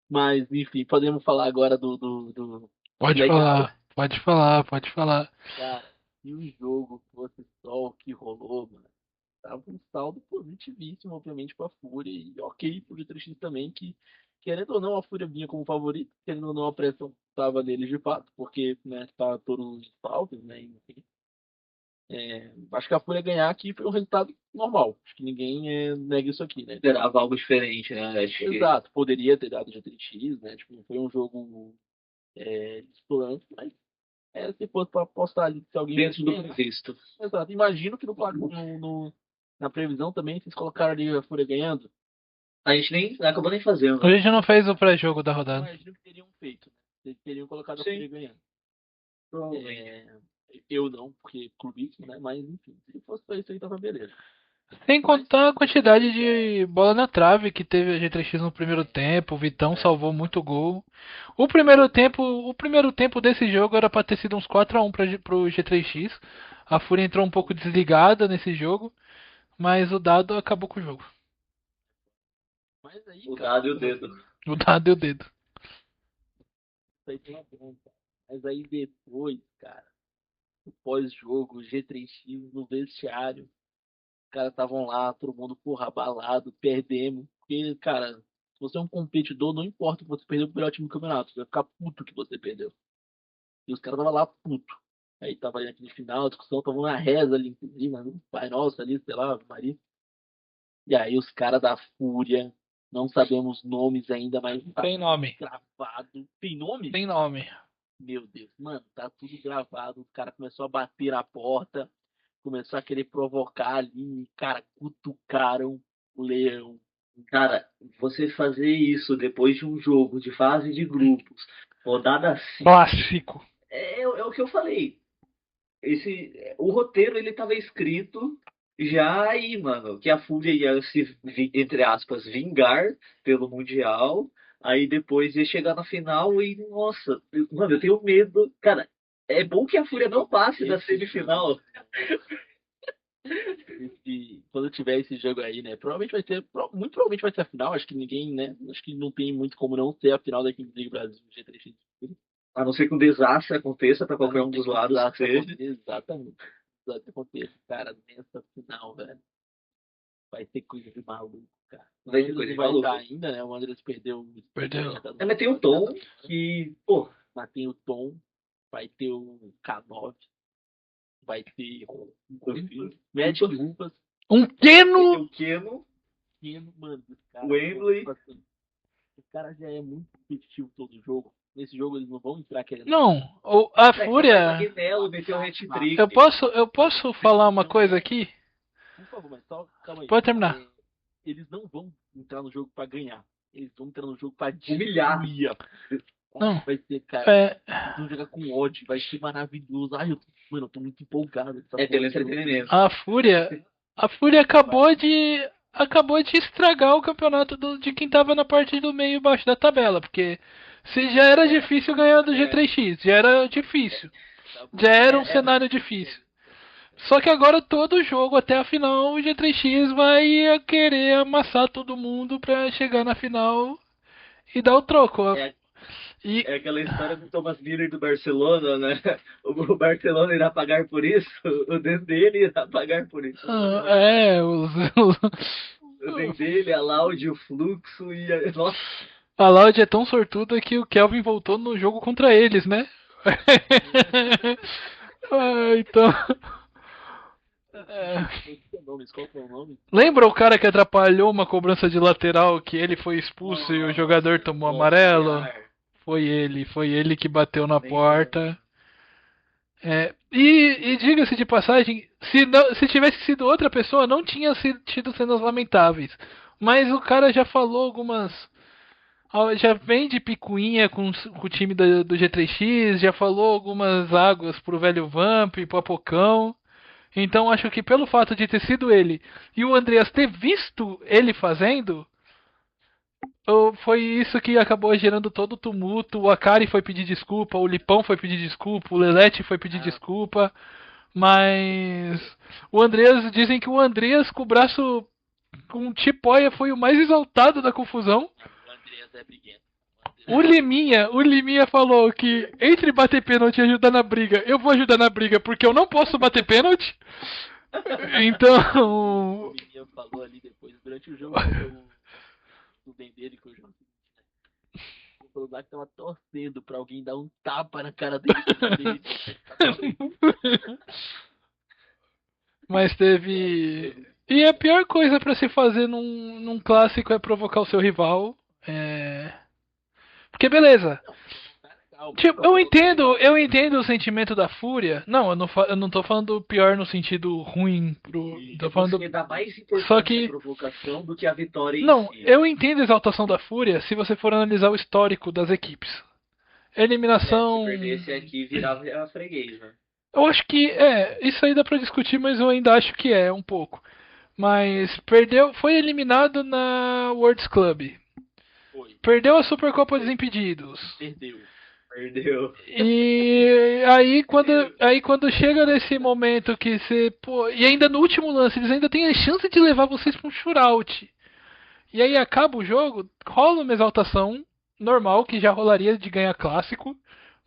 Mas, enfim, podemos falar agora do Pode legal, falar, pode falar, pode falar. cara. E o jogo fosse só o que rolou, mano. Tava um saldo positivíssimo, obviamente, para a Fúria. E ok pro G3X também, que, querendo ou não, a Fúria vinha como favorito, querendo ou não, a pressão estava neles de fato, porque, né, tá todos os faltas, né, enfim. Acho que a Fúria ganhar aqui foi um resultado normal. Acho que ninguém nega isso aqui, né? Esperava algo diferente, né? Acho que Exato, poderia ter dado G3X, né? Tipo, não foi um jogo distante, mas se fosse para apostar ali, se alguém dentro do ganhar, contexto. exato. Imagino que na previsão também vocês colocaram ali a Fúria ganhando. A gente nem acabou nem fazendo. A gente não fez o pré-jogo da rodada. Imagino que teriam feito, né? Eles teriam colocado a Sim. Fúria ganhando. Provavelmente. Eu não, porque clubismo, né? Mas enfim, se fosse pra isso aí, tava beleza. Sem contar a quantidade de bola na trave que teve a G3X no primeiro tempo, o Vitão salvou muito gol. O primeiro tempo desse jogo era pra ter sido uns 4-1 pro G3X. A Fúria entrou um pouco desligada nesse jogo, mas o dado acabou com o jogo. Mas aí, O cara, dado e o dedo. O dado e o dedo. isso aí tem uma bronca. Mas aí depois, cara, no pós-jogo, o G3X no vestiário, os caras estavam lá, todo mundo, porra, abalado, perdemos. Porque, cara, se você é um competidor, não importa que você perdeu pro melhor time do campeonato, você vai ficar puto que você perdeu. E os caras estavam lá puto. Aí tava ali naquele final, a discussão, tava uma reza ali, inclusive, um Pai Nosso ali, sei lá, Maria. E aí os caras da Fúria, não sabemos nomes ainda, mas tá Tem nome. gravado. Tem nome? Tem nome. Meu Deus, mano, tá tudo gravado. O cara começou a bater na porta, começou a querer provocar ali, cara, cutucaram o Leão. Cara, você fazer isso depois de um jogo de fase de grupos, rodada 5, Clássico. é o que eu falei. O roteiro ele tava escrito já aí, mano, que a Fúria ia se, entre aspas, vingar pelo Mundial. Aí depois ia chegar na final e, nossa, mano, eu tenho medo. Cara, é bom que a Fúria não passe da semifinal. Quando tiver esse jogo aí, né? Provavelmente vai ser. Muito provavelmente vai ser a final. Acho que ninguém, né? Acho que não tem muito como não ser a final da Kings League Brasil G3X. A não ser que um desastre aconteça pra qualquer um dos lados que seja. Exatamente. Desastre aconteça, cara, nessa final, velho. Vai ter coisa de maluco, cara. Vai ter coisa de vai maluco. estar ainda, né? O Andrés perdeu. Perdeu. Mas tem o Tom que, pô, Mas tem o Tom, vai ter o K9, vai ter o Magic Rufas, Um Keno! o Keno, mano, esse cara, Wembley. tipo assim, o cara já é muito competitivo todo jogo. Nesse jogo eles não vão entrar querendo. Não, a É, Fúria. Aguinaldo meteu um hat-trick. Eu posso falar uma coisa aqui? Por favor, mas só calma aí. Pode terminar. Eles não vão entrar no jogo pra ganhar. Eles vão entrar no jogo pra Humilhar. destruir. Não. Vai ser, cara. É, Eles vão jogar com ódio. Vai ser maravilhoso. Ai, eu tô muito empolgado. É pelo entretenimento. a Fúria acabou de estragar o campeonato de quem tava na parte do meio e baixo da tabela, porque se já era difícil ganhar do G3X, já era difícil, já era um cenário difícil. Só que agora todo jogo até a final o G3X vai querer amassar todo mundo pra chegar na final e dar o troco. É aquela história do Thomas Miller do Barcelona, né? O Barcelona irá pagar por isso, o Dembele irá pagar por isso. O Dembele, a Laude, o Fluxo e a... Nossa, A Loud é tão sortuda que o Kelvin voltou no jogo contra eles, né? Então. Qual que é o nome? Lembra o cara que atrapalhou uma cobrança de lateral que ele foi expulso e o jogador tomou amarelo? Foi ele que bateu na porta. E diga-se de passagem, se tivesse sido outra pessoa, não tinha tido cenas lamentáveis. Mas o cara já falou algumas. Já vem de picuinha com o time do G3X, já falou algumas águas pro velho Vamp, pro Apocão. Então acho que pelo fato de ter sido ele e o Andreas ter visto ele fazendo, foi isso que acabou gerando todo o tumulto. O Akari foi pedir desculpa, o Lipão foi pedir desculpa, o Lelete foi pedir desculpa. Mas o Andreas, dizem que o Andreas com o braço com tipóia foi o mais exaltado da confusão. O Andreas é briguento. O Liminha falou que entre bater pênalti e ajudar na briga, eu vou ajudar na briga porque eu não posso bater pênalti. Então. O Liminha falou ali depois, durante o jogo, o Dembele que eu jogo. Ele falou lá que tava torcendo pra alguém dar um tapa na cara dele. Mas teve. E a pior coisa pra se fazer num clássico é provocar o seu rival. Porque beleza. Tipo, eu entendo o sentimento da Fúria. Não, eu não tô falando pior no sentido ruim. Tô falando. dá mais importância Só que. à provocação do que a vitória em Não, si. eu entendo a exaltação da Fúria se você for analisar o histórico das equipes. Eliminação. Se perdesse aqui, virava a freguês, né? Eu acho que isso aí dá pra discutir, mas eu ainda acho que é um pouco. Mas foi eliminado na Worlds Club. Perdeu a Supercopa dos Impedidos. Perdeu. E aí quando chega nesse momento que você, pô, e ainda no último lance eles ainda têm a chance de levar vocês para um shootout. E aí acaba o jogo, rola uma exaltação normal que já rolaria de ganhar clássico,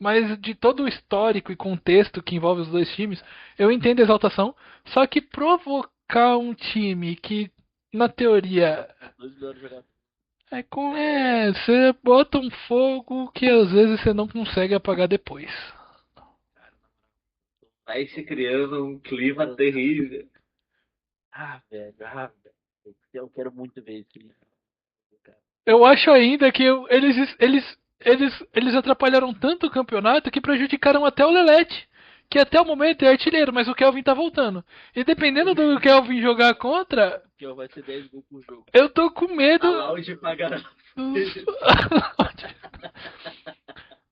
mas de todo o histórico e contexto que envolve os dois times, eu entendo a exaltação. Só que provocar um time que, na teoria, Dois melhores jogadores. você bota um fogo que às vezes você não consegue apagar depois. Vai se criando um clima terrível. Velho. Eu quero muito ver esse vídeo, cara. Eu acho ainda que eles atrapalharam tanto o campeonato que prejudicaram até o Lelete, que até o momento é artilheiro, mas o Kelvin tá voltando. E dependendo do Kelvin jogar contra, Que vai ser 10 gols por jogo. eu tô com medo. A Loud pagará.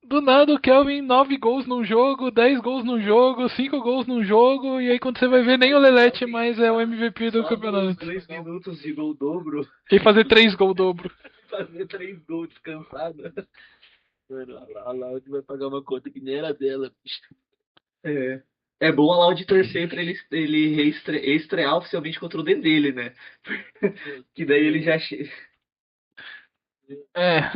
Do nada o Kelvin 9 gols num jogo, 10 gols num jogo, 5 gols num jogo, e aí quando você vai ver nem o Lelete mais é o MVP do Só campeonato. 2 minutos de gol dobro. E fazer 3 gols dobro. Fazer 3 gols descansado. Mano, a Loud vai pagar uma conta que nem era dela, bicho. É bom a Loud torcer pra ele estrear oficialmente contra o dele, né? Que daí ele já. É.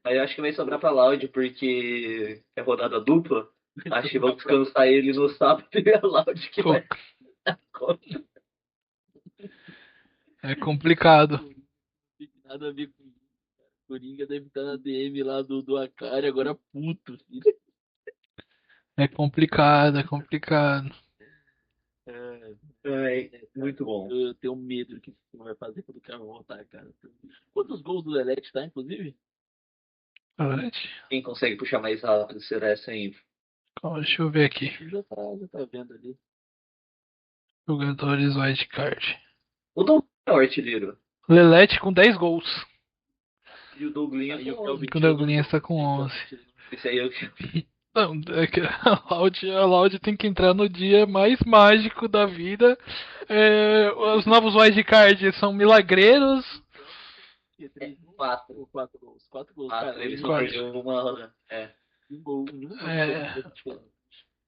Aí eu acho que vai sobrar pra Loud porque é rodada dupla. Acho que vão descansar ele no sábado e a Loud que vai dar conta. É complicado. Não tem nada a ver com isso, cara. Coringa deve estar na DM lá do Akari, agora puto, filho. É complicado, é complicado. Ai, muito bom. Eu tenho medo do que você vai fazer quando o cara voltar, cara. Quantos gols do Lelete tá, inclusive? Quem consegue puxar mais rápido será essa info. Deixa eu ver aqui. Já tá vendo ali. Jogadores wildcard. O Douglas é o artilheiro. Lelete com 10 gols. E o Douglinha Aí o com Kelvin 11. O Douglinha está com 11. Esse aí eu... Não, é que a Loud tem que entrar no dia mais mágico da vida. Os novos wildcards são milagreiros. 4. 4 gols. 4 gols, 4, cara. ele só quatro. perdeu uma. Um gol.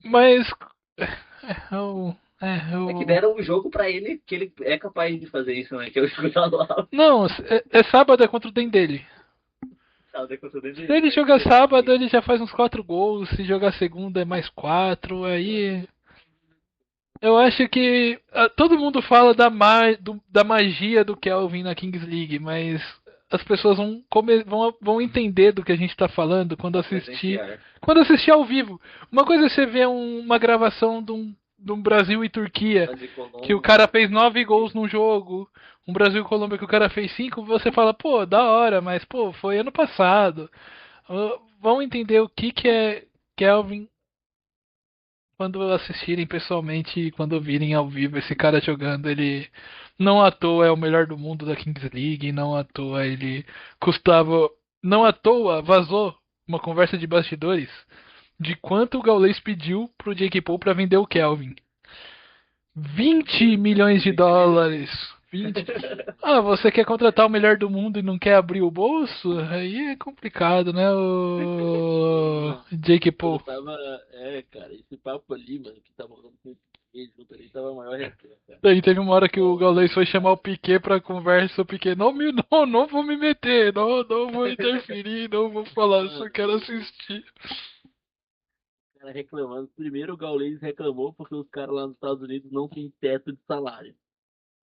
Mas. Eu. É que deram um jogo pra ele que ele é capaz de fazer isso, né? Que é o jogo da Loud. Não, sábado é contra o Den dele. Se ele jogar sábado, ele já faz uns 4 gols. Se jogar segunda, é mais 4. Aí. Eu acho que todo mundo fala da magia do Kelvin na Kings League, mas as pessoas vão entender do que a gente tá falando quando assistir ao vivo. Uma coisa é você ver uma gravação de um Brasil e Turquia, que o cara fez 9 gols num jogo, um Brasil e Colômbia que o cara fez 5, você fala, pô, da hora, mas pô, foi ano passado. Vão entender o que é Kelvin quando assistirem pessoalmente e quando virem ao vivo esse cara jogando. Ele não à toa é o melhor do mundo da Kings League, não à toa ele custava, não à toa vazou uma conversa de bastidores de quanto o Gaules pediu pro Jake Paul para vender o Kelvin. 20 milhões de dólares. 20. Você quer contratar o melhor do mundo e não quer abrir o bolso? Aí é complicado, né, o Jake Paul. Cara, esse papo ali, mano, que tava rolando com o Piquet junto ali, tava maior resenha, cara. Daí teve uma hora que o Gaules foi chamar o Piquet pra conversa, o Piquet, não vou me meter, não vou interferir, não vou falar, só quero assistir. O cara reclamando. Primeiro o Gaules reclamou porque os caras lá nos Estados Unidos não têm teto de salário.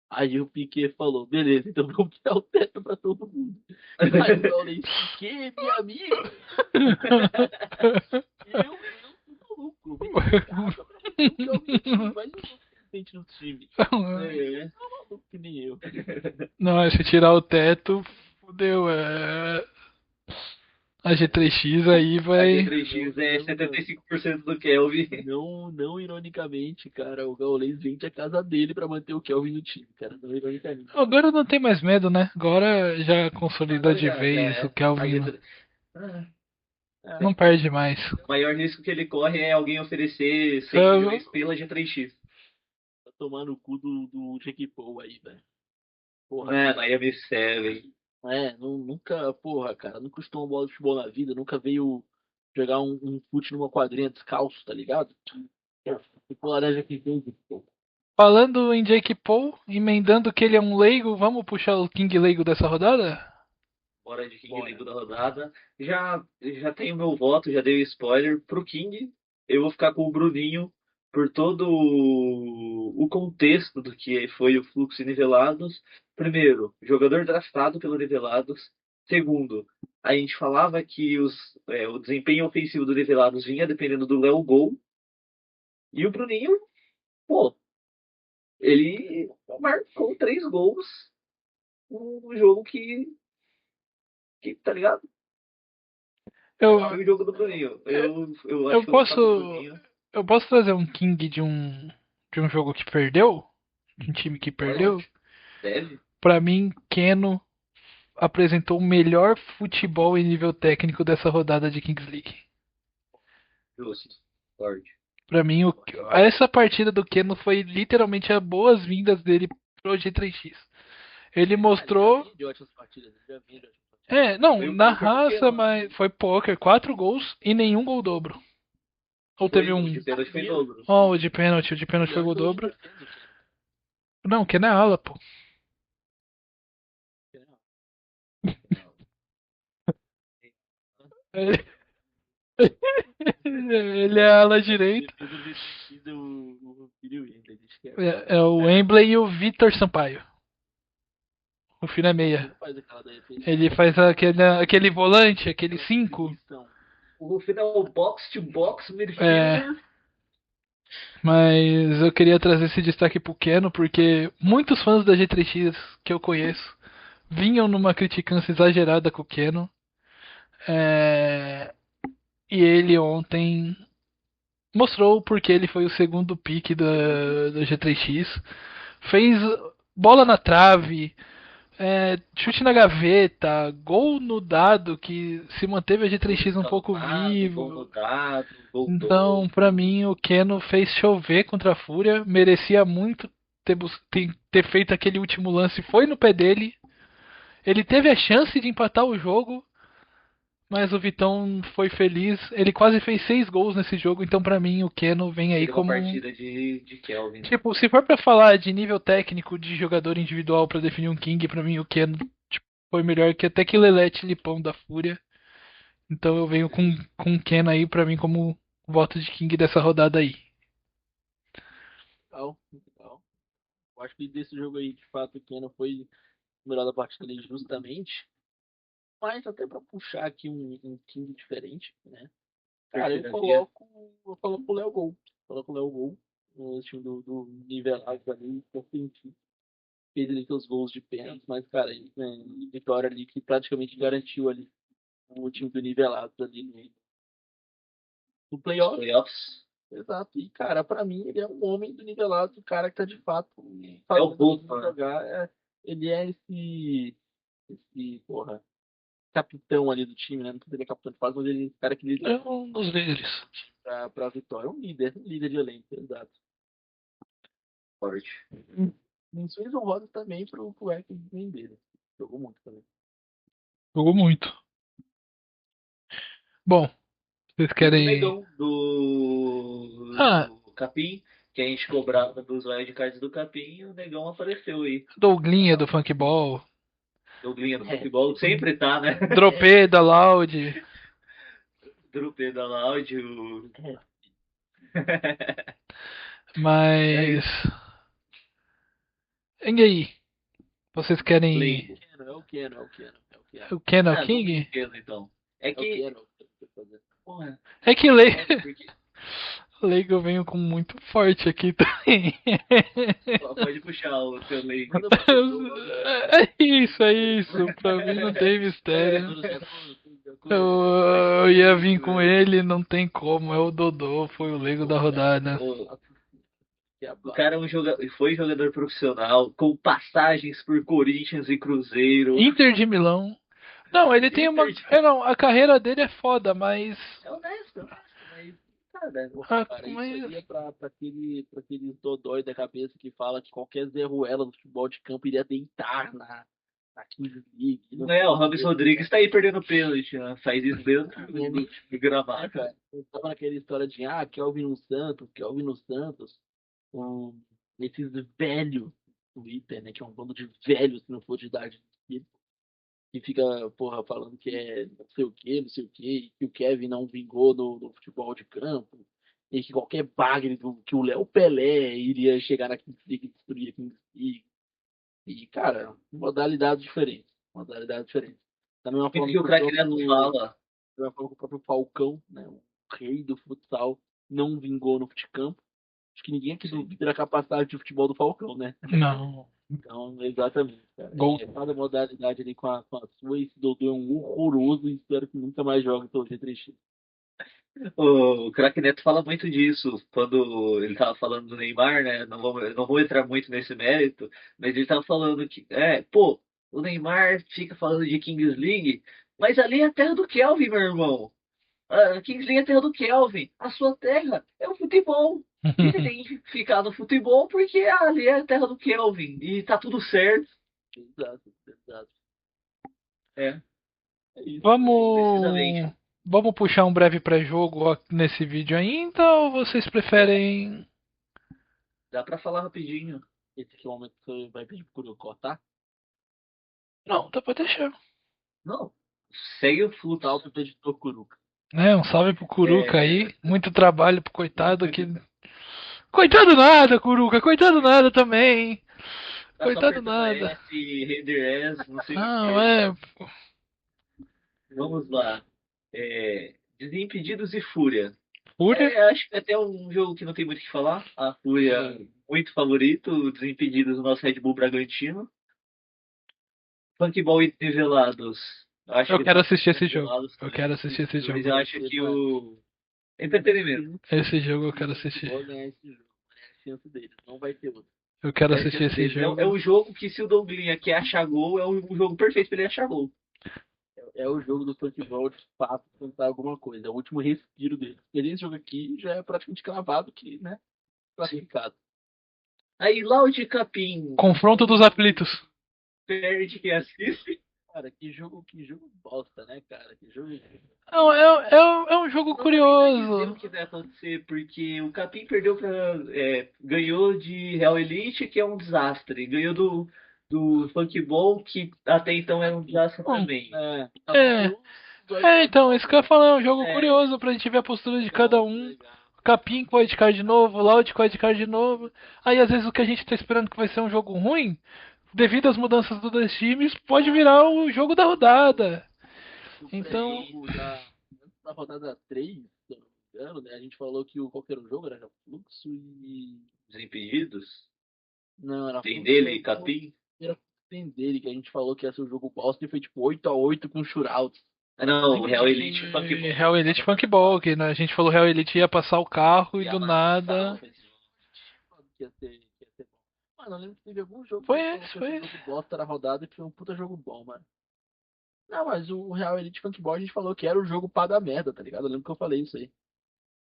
Aí o Piquet falou, beleza, então vamos criar o teto pra todo mundo. Aí o Gaules, Piquet, minha amiga. eu tô maluco. Mas eu não sente no time. É maluco que nem eu. Não, se tirar o teto, fodeu. A G3X aí vai. A G3X é 75% do Kelvin. Não ironicamente, cara, o Gaules vende a casa dele pra manter o Kelvin no time, cara. Não ironicamente. Agora não tem mais medo, né? Agora já consolidou de vez o Kelvin. Não perde mais. O maior risco que ele corre é alguém oferecer 100 milhões pela G3X. Tá tomando o cu do Jake Paul aí, velho. Porra. Miami 7. Nunca, cara, nunca custou uma bola de futebol na vida, nunca veio jogar um fute numa quadrinha descalço, tá ligado? Ficou laranja que tem, pô. Falando em Jake Paul, emendando que ele é um leigo, vamos puxar o King Leigo dessa rodada? Bora de King Bora. League da rodada. Já tenho meu voto, já dei o spoiler pro King. Eu vou ficar com o Bruninho por todo o contexto do que foi o fluxo de Nivelados. Primeiro, jogador draftado pelo Nivelados. Segundo, a gente falava que o desempenho ofensivo do Nivelados vinha dependendo do Léo Gol. E o Bruninho, pô, ele marcou 3 gols num jogo que tá ligado? Eu, Foi o jogo do Bruninho. Eu acho eu que eu vou ficar com o posso. Bruninho. Eu posso trazer um King de um jogo que perdeu? De um time que perdeu? Pode? Deve? Pra mim, Keno apresentou o melhor futebol em nível técnico dessa rodada de Kings League. Justo. Pode. Pra mim, essa partida do Keno foi literalmente as boas-vindas dele pro G3X. Ele mostrou. Ele já vinha de ótimas partidas, ele já vinha de ótimas partidas. Não, Foi o na poker do raça, Keno. mas foi poker. 4 gols e nenhum gol dobro. Ou teve O um. de pênalti foi dobro. Ó, o de pênalti foi gol dobro. Não, o Keno é ala, pô. Ele ele é ala direito. Defesa defendida o filho ainda, ele esquece. É o Wembley e o Vitor Sampaio. O filho é Ele meia. não faz aquela defesa. Ele faz aquele volante, aquele 5. O final box to box midfielder. Mas eu queria trazer esse destaque pro Keno, porque muitos fãs da G3X que eu conheço vinham numa criticância exagerada com o Keno. E ele ontem mostrou porque ele foi o segundo pick da G3X. Fez bola na trave, chute na gaveta, gol no dado que se manteve a G3X um pouco Gol no vivo. dado, gol Então, pra mim, o Keno fez chover contra a Fúria. Merecia muito ter feito aquele último lance. Foi no pé dele. Ele teve a chance de empatar o jogo, mas o Vitão foi feliz. Ele quase fez 6 gols nesse jogo. Então, pra mim, o Keno vem aí Teve uma como. partida de Kelvin. Tipo, se for pra falar de nível técnico de jogador individual pra definir um King, pra mim o Keno tipo, foi melhor que até que Lelete Lipão da Fúria. Então eu venho com o Keno aí pra mim como voto de King dessa rodada aí. Legal, legal. Eu acho que desse jogo aí, de fato, o Keno foi o melhor da partida ali justamente. Mas até pra puxar aqui um time diferente, né? Cara, eu coloco o Léo Gol. Coloco o Léo Gol no time do Nivelados ali, porque fez ali seus gols de pênalti, mas, cara, vitória ali que praticamente garantiu ali o time do Nivelados ali no playoff. Playoffs. Exato. E, cara, pra mim, ele é um homem do Nivelados, o cara que tá de fato É o fazendo Bofa, né? jogar. Ele é porra, capitão ali do time, né? Não sei se ele é capitão de fase, mas ele é esse cara que lidera É um dos líderes. pra vitória. Um líder de elenco, exato. Forte. Menções honrosas também pro Eric dele. Jogou muito também. Jogou muito. Bom, vocês E o querem. negão do Capim, que a gente cobrava dos wildcards do Capim, e o negão apareceu aí. Douglinha do Funkball. Douglinha do futebol sempre tá, né? Dropê da Loud. Dropê da Laudio. Mas. E aí? Vocês querem. Leigo. É o Keno, é o Keno. O Keno Ah, King? vamos Keno, então. É É o que. Keno. Porra, É que porque... Leigo eu venho com muito forte aqui também. Pode puxar o seu Leigo. É isso, é isso. Pra mim não tem mistério. Eu ia vir com ele, não tem como. É o Dodô, foi o leigo da rodada. O cara foi jogador profissional, com passagens por Corinthians e Cruzeiro. Inter de Milão. Não, ele tem uma. Não, a carreira dele é foda, mas. É honesto, mas. Cara, Cara, isso aí é pra aquele dodói da cabeça que fala que qualquer Zé Ruela do futebol de campo iria deitar na Kings League. não é, o Rames Rodrigues tá aí perdendo pênalti, né? Faz isso dentro do gramado. Cara, eu tava naquela história de Kelvin no Santos, esses velhos Twitter, né? Que é um bando de velhos, se não for de idade. que fica, porra, falando que é não sei o quê, e que o Kevin não vingou no futebol de campo, e que qualquer bagre que o Léo Pelé iria chegar na Kings League e destruir a Kings League. E, cara, modalidade diferente. Modalidade diferente. Da mesma Muito forma que o que o craque Neto próprio, fala. da mesma forma que o próprio Falcão, né, o rei do futsal, não vingou no futecampo. Acho que ninguém aqui Sim. duvida da capacidade de futebol do Falcão, né? Não. Então, exatamente, cara. Gol. Cada modalidade ali com a sua, esse doutor é um horroroso e espero que nunca mais jogue pelo G3X. O craque Neto fala muito disso quando ele tava falando do Neymar, né? Não vou entrar muito nesse mérito, mas ele tava falando que, pô, o Neymar fica falando de Kings League, mas ali é a terra do Kelvin, meu irmão. A Kings League é a terra do Kelvin. A sua terra é o futebol. E ele tem que ficar no futebol porque ali é a terra do Kelvin. E tá tudo certo. Exato, exato. É, É isso. Vamos. precisamente. Vamos puxar um breve pré-jogo nesse vídeo ainda ou vocês preferem. Dá pra falar rapidinho. Esse aqui é o momento que você vai pedir pro Curu cortar. Não, dá pra deixar. Não, segue o fluxo. Salve pro editor Curuca. Um salve pro Curuca É, aí. Muito trabalho pro coitado que. Coitado nada, Curuca, coitado nada também. tá só Coitado apertando nada. S, render S, não sei o Não, que. é. Vamos lá. Desimpedidos e Fúria. Fúria? Acho que é até um jogo que não tem muito o que falar. A Fúria, muito favorito. O Desimpedidos, o nosso Red Bull Bragantino. Funkball e Nivelados. Acho Eu que quero tá assistir esse jogo. Nivelados Eu também. quero assistir esse Mas jogo. eu acho que o. Entretenimento. Esse jogo eu quero assistir. Vou ganhar esse jogo. É a chance deles. Não vai ter outro. Eu quero É, assistir esse jogo. é o jogo que, se o Douglinha quer achar gol, é o jogo perfeito pra ele achar gol. É o jogo do futebol de fato tentar alguma coisa. É o último respiro dele. Ele esse jogo aqui já é praticamente cravado que, né? Classificado. Aí, Loud Capim Confronto dos aflitos. perde quem assiste. Cara, que jogo bosta, né, cara? Que jogo. Não, é um jogo Não dá nem pra dizer o curioso. que vai acontecer, porque o Capim perdeu ganhou de Real Elite, que é um desastre. Ganhou do Funkball, que até então era um desastre também. É, É, então, isso que eu ia falar, é um jogo É, curioso pra gente ver a postura de cada um. Legal. Capim com wildcard de novo, Loud com wildcard de novo. Aí às vezes o que a gente tá esperando que vai ser um jogo ruim, devido às mudanças dos dois times, pode virar o jogo da rodada. No Então, pré-jogo antes da rodada 3, se eu não me engano, né? A gente falou que qual que era o jogo? Era Fluxo e. Desimpedidos. Não, era Tem Fluxo dele, Capim. era tem dele, que a gente falou que ia ser o jogo bosta e foi tipo 8-8 com shootout. Ah, não, o Real Elite e Funkball. Real Elite Funkball, que né, a gente falou Real Elite ia passar o carro e E do amassava. nada. Que ia ser bom. Mano, eu lembro que teve algum jogo Foi que a gente esse, falou foi que ia ser esse. jogo bosta da rodada e foi um puta jogo bom, mano. Não, mas o Real Elite Funkball a gente falou que era o jogo pra dar merda, tá ligado? Eu lembro que eu falei isso aí.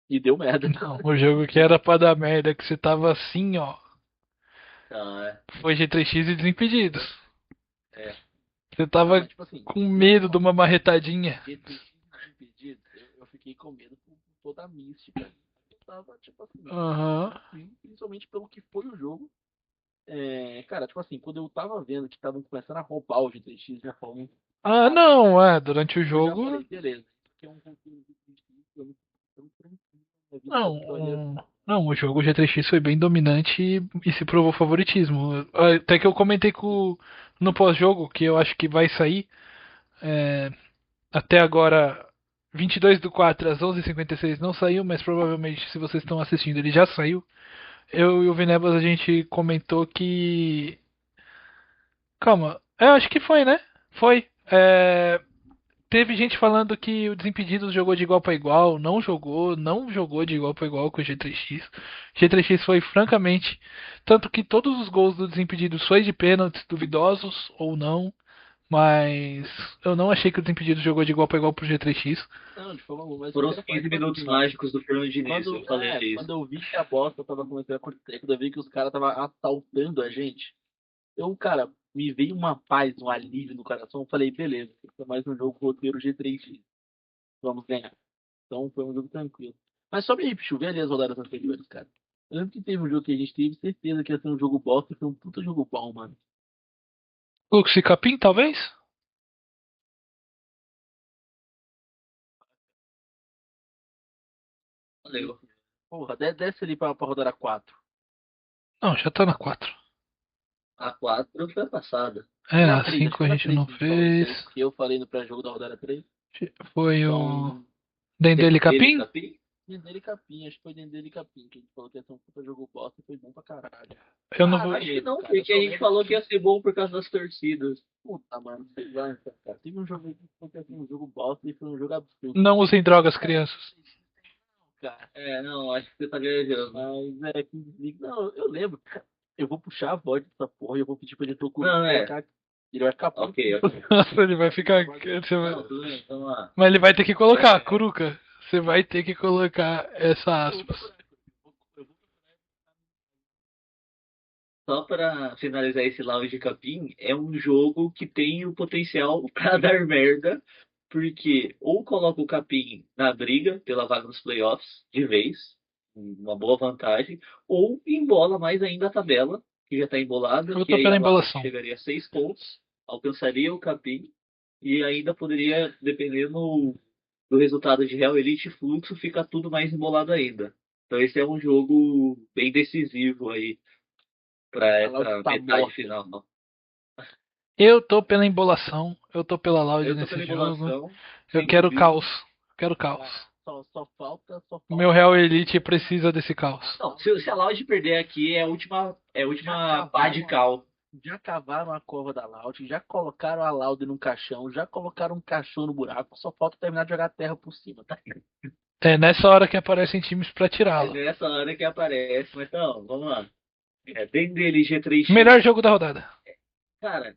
E deu merda. Não, o jogo que era pra dar merda, que você tava assim, ó. Ah, Foi G3X e Desimpedidos. é. Você Não, tava mas tipo assim, com medo de uma marretadinha. G3X Desimpedidos, eu fiquei com medo por toda a mística. Eu tava, tipo assim, Aham. principalmente pelo que foi o jogo. Cara, tipo assim, quando eu tava vendo que estavam começando a roubar o G3X de uma forma. Ah, não, durante o Eu já jogo. falei, beleza, isso aqui é um conteúdo de G3X, eu não tô tão tranquilo na vida Não, que eu tô olhando. não, o jogo G3X foi bem dominante e se provou favoritismo. Até que eu comentei no pós-jogo, que eu acho que vai sair até agora, 22/4 às 11h56 não saiu, mas provavelmente se vocês estão assistindo ele já saiu. Eu e o Vinebas a gente comentou que. Calma, eu acho que foi, né? Foi. Teve gente falando que o Desimpedidos jogou de igual para igual, não jogou de igual para igual com o G3X. G3X foi francamente, tanto que todos os gols do Desimpedidos foi de pênaltis duvidosos ou não, mas eu não achei que o Desimpedidos jogou de igual para igual pro G3X. Não, de forma alguma, mas eu Foram os quero falar, 15 tipo minutos assim, mágicos do Fernando Diniz, eu falei quando isso. eu vi que a bosta tava começando a acontecer, quando eu vi que os caras tava assaltando a gente, cara, me veio uma paz, um alívio no coração. Eu falei, beleza, esse é mais um jogo roteiro G3X. Vamos ganhar. Então foi um jogo tranquilo. Mas só me repetiu, vê ali as rodadas anteriores, cara. Eu lembro que teve um jogo que a gente teve certeza que ia ser um jogo bosta e foi um puta jogo bom, mano. Lux e Capim, talvez? Valeu. Porra, desce ali pra rodar a 4. Não, já tá na 4. A 4 foi a passada. É, Não, a 3, 5 a gente não que a gente falou isso aí, fez. porque eu falei no pré-jogo da rodada 3. Foi o Então, Dendele Capim? Capim? Dendê e Capim, acho que foi Dendê e Capim, que a gente falou que ia ser um puta jogo bosta e foi bom pra caralho. Eu não vou. Acho que não, Cara, porque eu a só gente lembro falou que ia ser bom por causa das torcidas. Puta, mano, sei lá, cara. Teve um jogo aí que foi assim, um jogo bosta e foi um jogo absurdo. Não usem drogas, crianças. Cara, Não, acho que você tá viajando. mas é que. Não, eu lembro. Cara, eu vou puxar a voz dessa porra e eu vou pedir pra ele Não, colocar. Ele vai ficar puto. Ok. Nossa, ele vai ficar. Você vai- Não, tudo bem, vamos lá. Mas ele vai ter que colocar, Kuruka. Você vai ter que colocar essa aspas. Só para finalizar esse Lounge de Capim, é um jogo que tem o potencial para dar merda, porque ou coloca o Capim na briga pela vaga nos playoffs de vez, uma boa vantagem, ou embola mais ainda a tabela, que já está embolada, Eu que tô aí pela a Lounge embolação. chegaria a 6 pontos, alcançaria o Capim, e ainda poderia, dependendo do resultado de Real Elite e Fluxo, fica tudo mais embolado ainda. Então esse é um jogo bem decisivo aí para essa Tá metade morta. final. Eu tô pela embolação. Eu tô pela Loud Eu tô nesse pela jogo. emulação. Eu sem quero dúvida. caos. Eu quero caos. Só falta. O meu Real Elite precisa desse caos. Não, se a Loud perder aqui é a última Já pá de cal. Já cavaram a cova da Loud, já colocaram a Loud num caixão, já colocaram um caixão no buraco, só falta terminar de jogar terra por cima, tá? É nessa hora que aparecem times pra É tirá-lo. nessa hora que aparece. Mas então, vamos lá. Dentro dele G3X. Melhor jogo da rodada. Cara,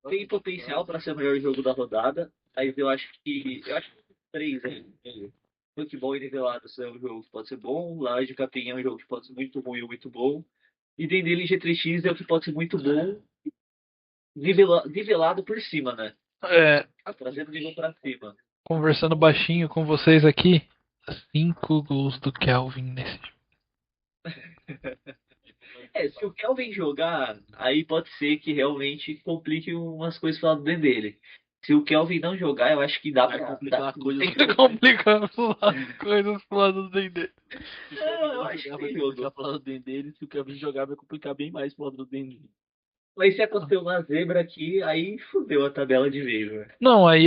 tem potencial para ser o melhor jogo da rodada. Mas eu acho que. Eu acho que 3 aí. Futebol e nivelado é um jogo que pode ser bom. Laje de Capim é um jogo que pode ser muito ruim ou muito bom. E dentro dele G3X é o que pode ser muito bom. Nivelado por cima, né? É, Trazendo o nível pra cima. conversando baixinho com vocês aqui. 5 gols do Kelvin nesse jogo. Se o Kelvin jogar, aí pode ser que realmente complique umas coisas pro lado dele. Se o Kelvin não jogar, eu acho que dá Vai pra complicar coisas. tem Tá complicando as coisas pro lado dele. eu acho que vai tem complicar jogo. pro lado do dele, se o Kevin jogar vai complicar bem mais pro lado do dele. Mas se acontecer uma zebra aqui, aí fudeu a tabela de vez, velho. Não, aí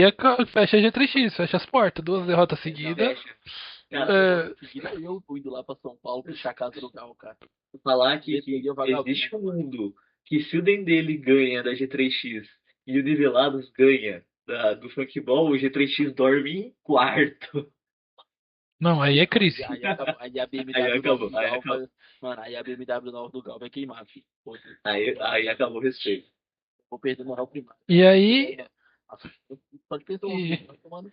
fecha G3X, fecha as portas. 2 derrotas seguidas. Fecha. Cara, Seguida eu indo lá pra São Paulo puxar a casa do Gal, cara. falar que Esse é vagabundo. existe um mundo que se o Dendele ganha da G3X e o Nivelados ganha do Funkball, o G3X dorme em quarto. Não, aí é crise. Aí a BMW Aí acabou, nova do aí Gal acabou. vai. Mano, aí a BMW nova do Gal vai queimar, filho. Pô, Aí acabou o respeito. vou perder moral primário. E aí, Pode pensar E- vai tomando.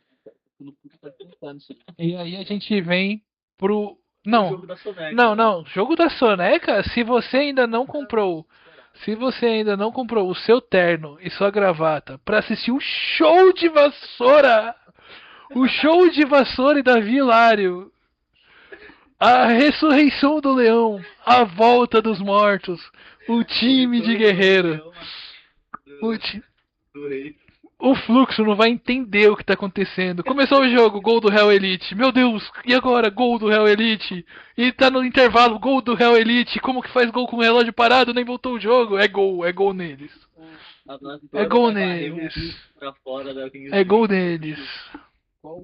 No puto tá pensando nisso. e aí a gente vem pro. O Não, jogo da Soneca. não. Jogo da Soneca, se você ainda não comprou. Se você ainda não comprou o seu terno e sua gravata pra assistir o show de vassoura, o show de vassoura e Davi Hilário, a ressurreição do leão, a volta dos mortos, o time de guerreiro, o, ti- Do rei. o fluxo não vai entender o que tá acontecendo. Começou o jogo, gol do Real Elite. Meu Deus, e agora? Gol do Real Elite. E tá no intervalo, gol do Real Elite. Como que faz gol com o relógio parado? Nem voltou o jogo. É gol neles. É gol neles. Pra fora da Kings É gol neles.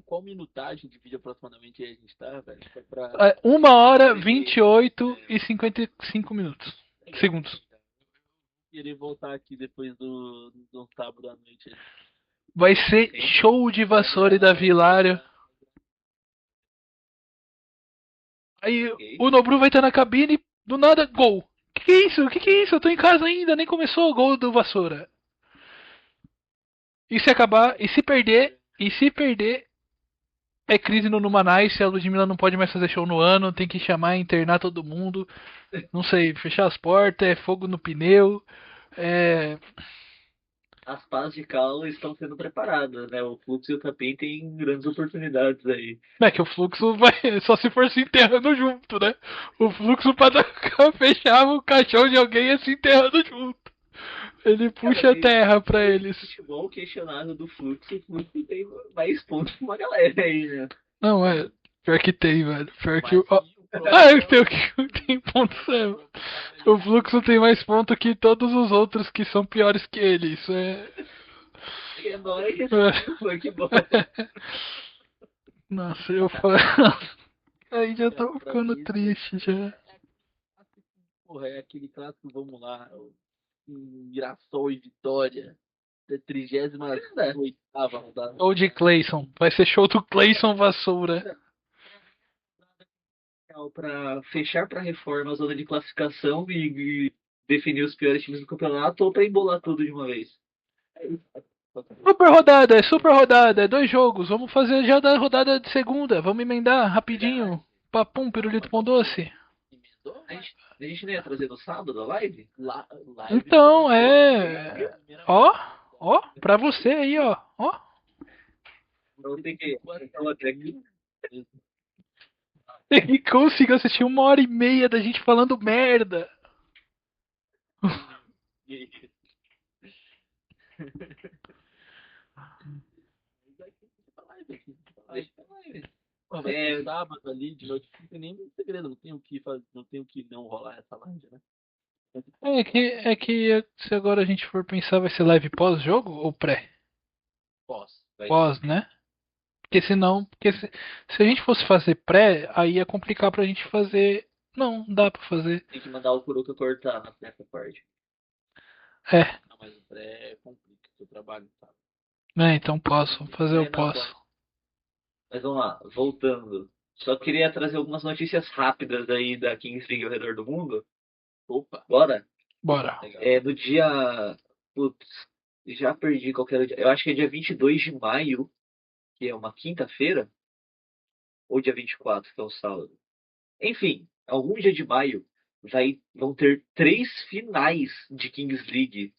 Qual minutagem de vídeo aproximadamente a gente tá, velho? Só pra... 1 hora, 28 e 55 minutos. Segundos. Querer voltar aqui depois do sábado à noite. Vai ser show de vassoura e Davi Hilário. Aí o Nobru vai estar na cabine, do nada, gol. Que é isso? Que é isso? Eu tô em casa ainda, nem começou o gol do Vassoura. E se acabar, e se perder, é crise no Numanice, a Ludmilla não pode mais fazer show no ano, tem que chamar e internar todo mundo. Não sei, fechar as portas, é fogo no pneu. As pás de cal estão sendo preparadas, né? O Fluxo e o Capim têm grandes oportunidades aí. É que o fluxo vai só se for se enterrando junto, né? O fluxo pra fechava o caixão de alguém ia se enterrando junto. Ele puxa a terra pra eles. Futebol questionável do Fluxo, o Fluxo tem mais pontos que uma galera aí, né? Não, é. Pior que tem, velho. Pior Mas que o. Ó, e o problema ah, é pior que tem ponto certo. O Fluxo tem mais ponto que todos os outros que são piores que ele. Isso é. E é nóis, foi que bom. Nossa, eu falo. Aí já cara, tô pra ficando mim triste já. porra, é aquele clássico, vamos lá, Mirassol e Vitória, da 38ª rodada. Ou de Clayson. Vai ser show do Clayson Vassoura. Para fechar para reforma a zona de classificação e definir os piores times do campeonato ou para embolar tudo de uma vez. Super rodada, é 2 jogos. Vamos fazer já da rodada de segunda. Vamos emendar rapidinho. Papum, pirulito pão doce. Emendou, A gente não ia trazer no sábado a live? live Então, começou, é. Ó, ó, pra você aí, ó. Ó. Então tem que falar até aqui. Ele conseguiu assistir 1h30 da gente falando merda. Deixa pra live. Pô, vai ser sábado ali, de noite, não tem nem muito segredo, não tem o que fazer, não tem o que não rolar essa live, né? É que se agora a gente for pensar, vai ser live pós-jogo ou pré? Posso. Pós, né? Porque senão, se a gente fosse fazer pré, aí ia complicar pra gente fazer. Não, dá pra fazer. Tem que mandar o Kuruka cortar nessa parte. É, Não, mas o pré complica o seu trabalho, sabe? né? Então posso fazer o Não, posso. mas vamos lá, voltando. Só queria trazer algumas notícias rápidas aí da Kings League ao redor do mundo. Opa, Bora? Bora. legal. No dia. Putz, já perdi qual que era o dia. Eu acho que é dia 22 de maio, que é uma quinta-feira. Ou dia 24, que é um sábado. Enfim, algum dia de maio vão ter 3 finais de Kings League.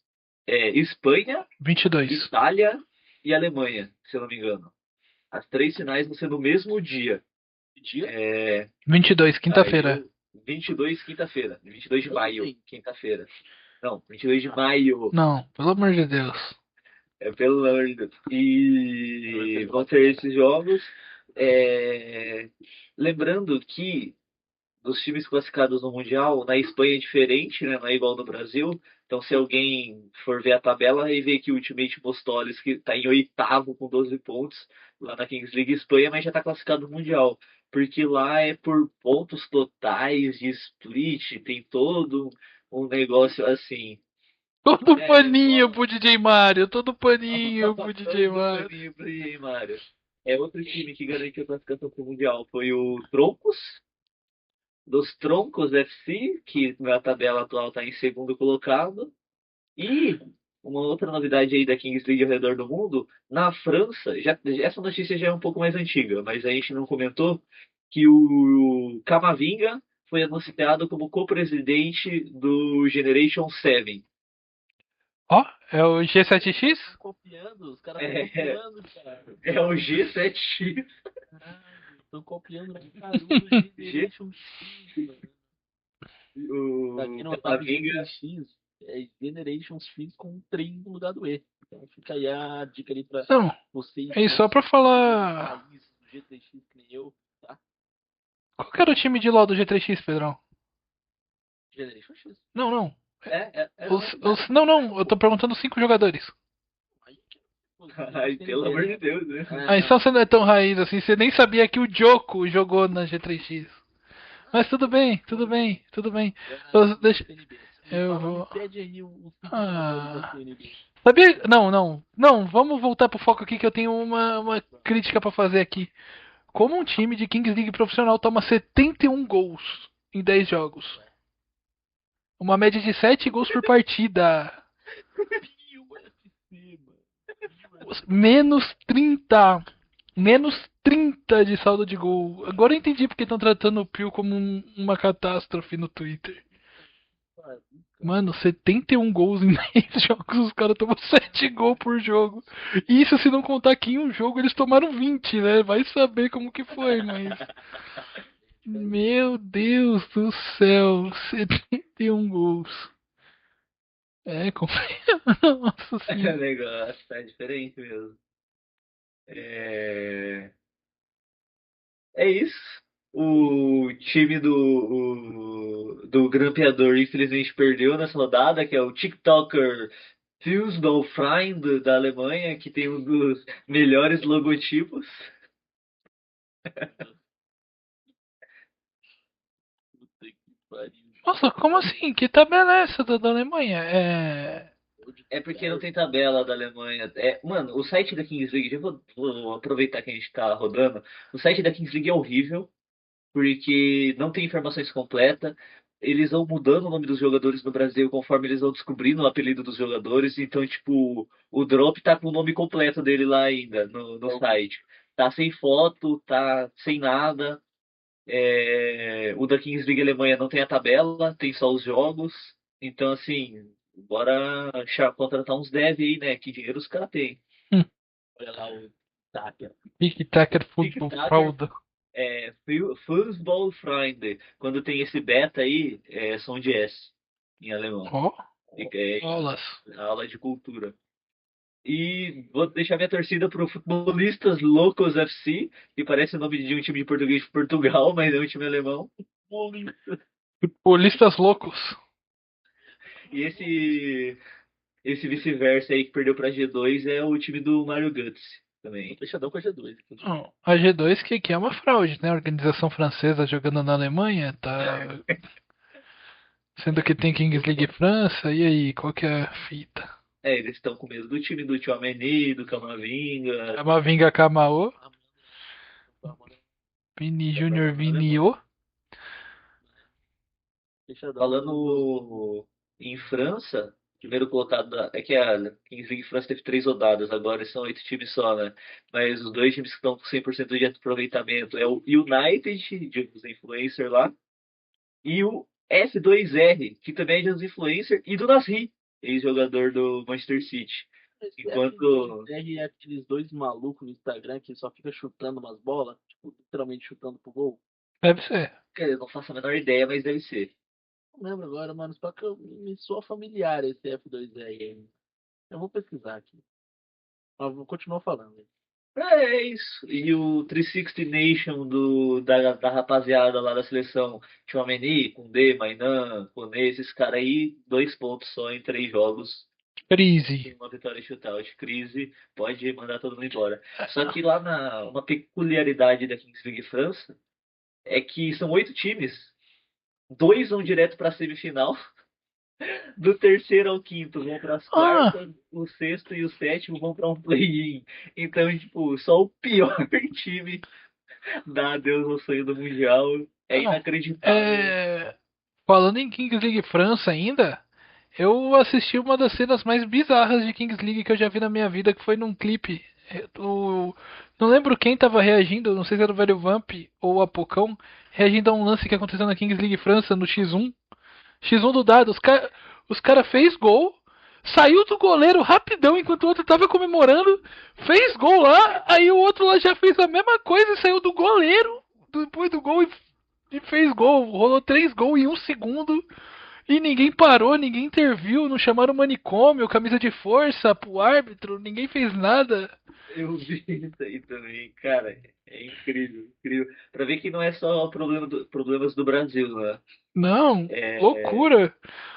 Espanha, 22. Itália e Alemanha, se eu não me engano. As 3 finais vão ser no mesmo dia. Que dia? 22, quinta-feira. 22, quinta-feira. 22 de maio, quinta-feira. Não, 22 de maio. Não, pelo amor de Deus. Pelo amor de Deus. E vão ter esses jogos. Lembrando que dos times classificados no Mundial, na Espanha é diferente, né? Não é igual no Brasil. Então, se alguém for ver a tabela e ver que o Ultimate Mostoles, que está em oitavo com 12 pontos, lá na Kings League Espanha, mas já está classificado no Mundial. Porque lá é por pontos totais de split, tem todo um negócio assim. Todo paninho pro DJ Mario, todo paninho pro DJ Todo Mario. paninho pro DJ Mario. Outro time que garantiu a classificação para o Mundial foi o Troncos, dos Troncos FC, que na tabela atual está em segundo colocado. E uma outra novidade aí da Kings League ao redor do mundo, na França, essa notícia já é um pouco mais antiga, mas a gente não comentou que o Camavinga foi anunciado como co-presidente do Generation 7. Ó, é o G7X? Copiando, os caras É. estão copiando, cara. É o G7X. Estão copiando o Caruso de Generation X, mano. Pra quem não sabe, Camavinga. X é Generation X com 3 no lugar do E. Então fica aí a dica ali pra Não, vocês. é só pra falar. Raiz do G3X que nem eu, tá? Qual que era o time de LoL do G3X, Pedrão? Generation X. Não, não. Não. Eu tô perguntando 5 jogadores. Aí, Ai, pelo amor de Deus, né? Ah, então você não é tão raiz assim, você nem sabia que o Joko jogou na G3X. Mas tudo bem, tudo bem, tudo bem. Eu vou. Pede aí o Ah. Sabia? Não, vamos voltar pro foco aqui que eu tenho uma crítica pra fazer aqui. Como um time de Kings League profissional toma 71 gols em 10 jogos? Uma média de 7 gols por partida. Menos 30. Menos 30 de saldo de gol. Agora eu entendi porque estão tratando o Pio como uma catástrofe no Twitter. Mano, 71 gols em 10 jogos, os caras tomam 7 gols por jogo. Isso se não contar que em um jogo eles tomaram 20, né? Vai saber como que foi, mas. Meu Deus do céu, 71 gols. Nossa É senhora. negócio, é diferente mesmo. É isso. O time do grampeador infelizmente perdeu nessa rodada, que é o TikToker Fußballfreund da Alemanha, que tem um dos melhores logotipos. Puta que pariu. Nossa, como assim? Que tabela é essa da Alemanha? É porque não tem tabela da Alemanha. Mano, o site da Kings League, já vou aproveitar que a gente tá rodando. O site da Kings League é horrível, porque não tem informações completas. Eles vão mudando o nome dos jogadores no Brasil conforme eles vão descobrindo o apelido dos jogadores. Então, tipo, o Drop tá com o nome completo dele lá ainda no site. Tá sem foto, tá sem nada. O da Kings League Alemanha não tem a tabela, tem só os jogos. Então, assim, bora contratar uns dev aí, né? Que dinheiro os caras têm. Olha lá o Tucker. Tic Tacker Football TikToker Frauda. Fußballfreunde. Quando tem esse beta aí, são de S em alemão. Ó, É aulas. aula de cultura. E vou deixar minha torcida pro Futebolistas Loucos FC, que parece o nome de um time de português de Portugal, mas é um time alemão. Futebolistas loucos. E esse vice-versa aí que perdeu pra G2 é o time do Mario Götze também. Fechadão com a G2. Não, a G2 que é uma fraude, né? A organização francesa jogando na Alemanha, tá. Sendo que tem Kings League França, e aí, qual que é a fita? Eles estão com medo do time do Tchouaméni, do Camavinga. Camavinga Camao, Tá Vini Júnior Vinio. Fechadão. Falando em França, primeiro colocado é que a Kings League França teve 3 rodadas, agora são 8 times só, né? Mas os dois times que estão com 100% de aproveitamento é o United, de os influencers lá, e o F2R, que também é de os influencers, e do Nasri, ex-jogador do Manchester City. Enquanto É aqueles dois malucos no Instagram que só fica chutando umas bolas, tipo, literalmente chutando pro gol. Deve ser. eu não faço a menor ideia, mas deve ser. Não lembro agora, mano. Só que me soa familiar esse F2R aí. Eu vou pesquisar aqui. Mas vou continuar falando. É isso. E o 360 Nation da rapaziada lá da seleção, Tchouaméni, Koundé, Mainan, Koné, esses caras aí, 2 pontos só em 3 jogos. Crise. Uma vitória de shootout. Crise, pode mandar todo mundo embora. Só que lá uma peculiaridade da Kings League França é que são 8 times, 2 vão direto para a semifinal. Do terceiro ao quinto vão para as quartas, o sexto e o sétimo vão para um play-in. Então, tipo, só o pior time dá adeus ao sonho do Mundial. É Não, inacreditável. falando em Kings League França ainda, eu assisti uma das cenas mais bizarras de Kings League que eu já vi na minha vida, que foi num clipe. Não lembro quem tava reagindo, não sei se era o Velho Vamp ou o Apocão, reagindo a um lance que aconteceu na Kings League França no X1. X1 do dado, os cara fez gol, saiu do goleiro rapidão enquanto o outro tava comemorando, fez gol lá, aí o outro lá já fez a mesma coisa e saiu do goleiro depois do gol e fez gol. Rolou 3 gols em 1 segundo. E ninguém parou, ninguém interviu, não chamaram manicômio, camisa de força pro árbitro, ninguém fez nada. Eu vi isso aí também, cara. É incrível, incrível. Pra ver que não é só problemas do Brasil, né? Não, É, loucura.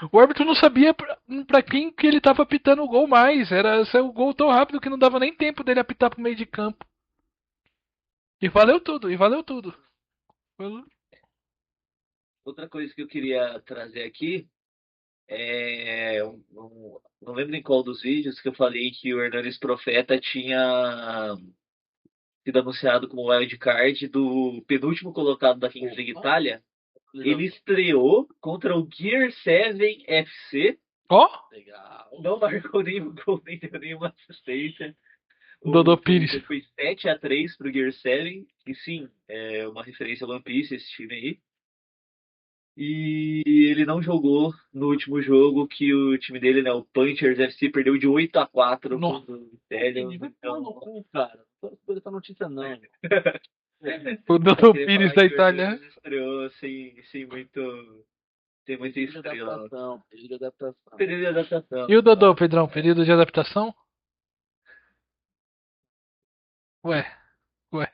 O árbitro não sabia pra quem que ele tava apitando o gol mais. Saiu o gol tão rápido que não dava nem tempo dele apitar pro meio de campo. E valeu tudo, e valeu tudo. outra coisa que eu queria trazer aqui não lembro em qual dos vídeos que eu falei que o Hernanes Profeta tinha sido anunciado como wildcard do penúltimo colocado da Kings League Itália. Ele estreou contra o Gear 7 FC. Ó, Legal. Não marcou nenhum gol, nem deu nenhuma assistência. Dodô Pires. Foi 7-3 pro Gear 7. E sim, é uma referência a One Piece esse time aí. E ele não jogou no último jogo que o time dele, né, o Punchers FC, perdeu de 8-4 Nossa. contra o Stallions. Vai tomar no cu, cara. Não tô esperando essa notícia, não. O Dodô Pires da Itália. Estreou sem muita Período de estrela. adaptação. Período de adaptação. Período de adaptação. E o Dodô, Pedrão, período de adaptação? Ué, ué.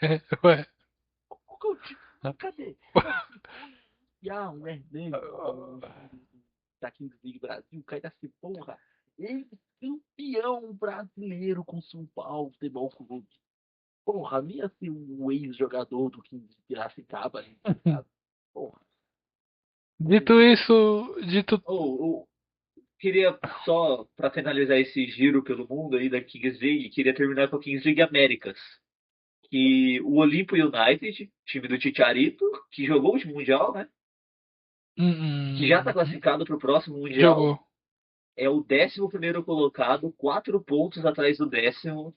coach, cadê? E um Hernandes, da Kings League Brasil, cai dessa porra. Ele campeão brasileiro com São Paulo Futebol Clube. Porra, nem assim o ex-jogador do Kings de Piracicaba, né? Porra. Queria só, para finalizar esse giro pelo mundo aí da Kings League, queria terminar com a Kings League Américas. Que o Olimpo United, time do Chicharito, que jogou o último Mundial, né? Que já está classificado para o próximo Mundial. Jogou. É o 11º colocado, 4 pontos atrás do 10º.